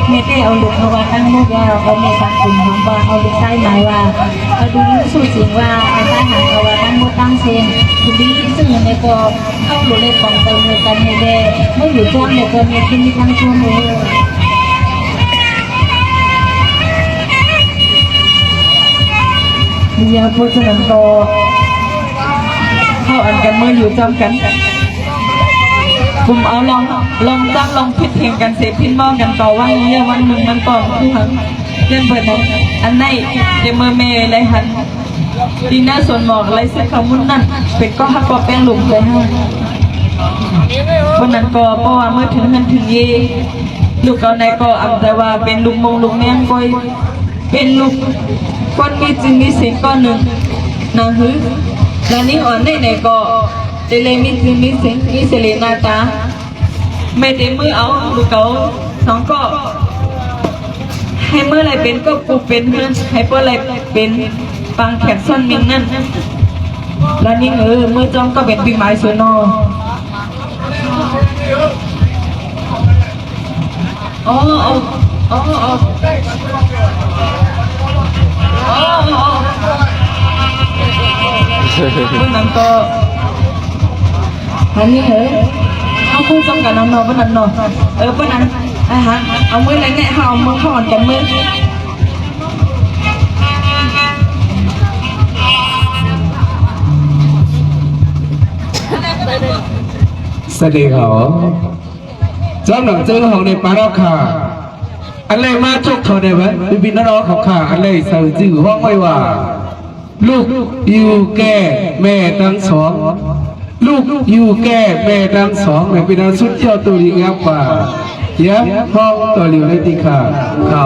[SPEAKER 3] เมเต้เอาลูกเขาว่าตั้งมุกว่าเขาเมตั้งกลุ่มของบ้านเอาลูกชายหมายว่าเขาดูสู้จริงว่าเอาทหารเขาว่าตั้งมุกตั้งเซนคือดีซึ่งในก็เข้าหลุดเลยปองเติมกันในเดเมื่ออยู่ช่วงในก็มีที่มีทั้งช่วงเลยมียาพูดฉะนั้นก็เข้าอันกันเมื่ออยู่จำกันผมเอาลองจับลองพิดเพียงกันเสพพินมองกันต่อวันนี้วันหนึ่งมันก่อนคือหันเล่นเปิดนั้นอันไหนเดเมอร์เมย์อะไรหันดีน่าส่วนหมอกอะไรเส้นขมุนนั่นเป็ดก็หักก็แป้งหลุมเลยฮะวันนั้นก็เพราะว่าเมื่อถึงนั้นถึงเยลูกเอาไหนก็อันแต่ว่าเป็นลูกมงลูกแมงก้อยเป็นลูกก้อนมีจึงมีเสียงก้อนหนึ่งนะฮึแล้วนี่อ่อนไหนก็เดลมีจึงมีเสียงมีเสลีนาตาไม่ได้มือเอาลูกเขาน้องก็ให้เมื่อไรเป็นก็ปูเป็นเมื่อให้เมื่อไรเป็นปังแขกซ่อนมินนั่นแล้วนี่เมื่อจ้องก็เป็นปีไม้สวยนออ๋อเมื่อนั้นก็อันนี้
[SPEAKER 1] เอาคู่จำกันนอนปะนันนอนปะนันฮะเอามืออะไรเนี่ยเอามือเข้าอ่อนกันมือ
[SPEAKER 6] เสด็จเหรอจำหนังเจอของในปาราคาอะไรมาจกเขาได้ไหมบินนรกเขาขาอะไรสั่งจื่อห้องไว้ว่าลูกอยู่แก่แม่ทั้งสองลูกอยู่แก่แม่ทั้งสองเนี่ยเป็นอันสุดยอดตัวดีงับว่าเยอะห้องตัวเหลียวในติขาเขา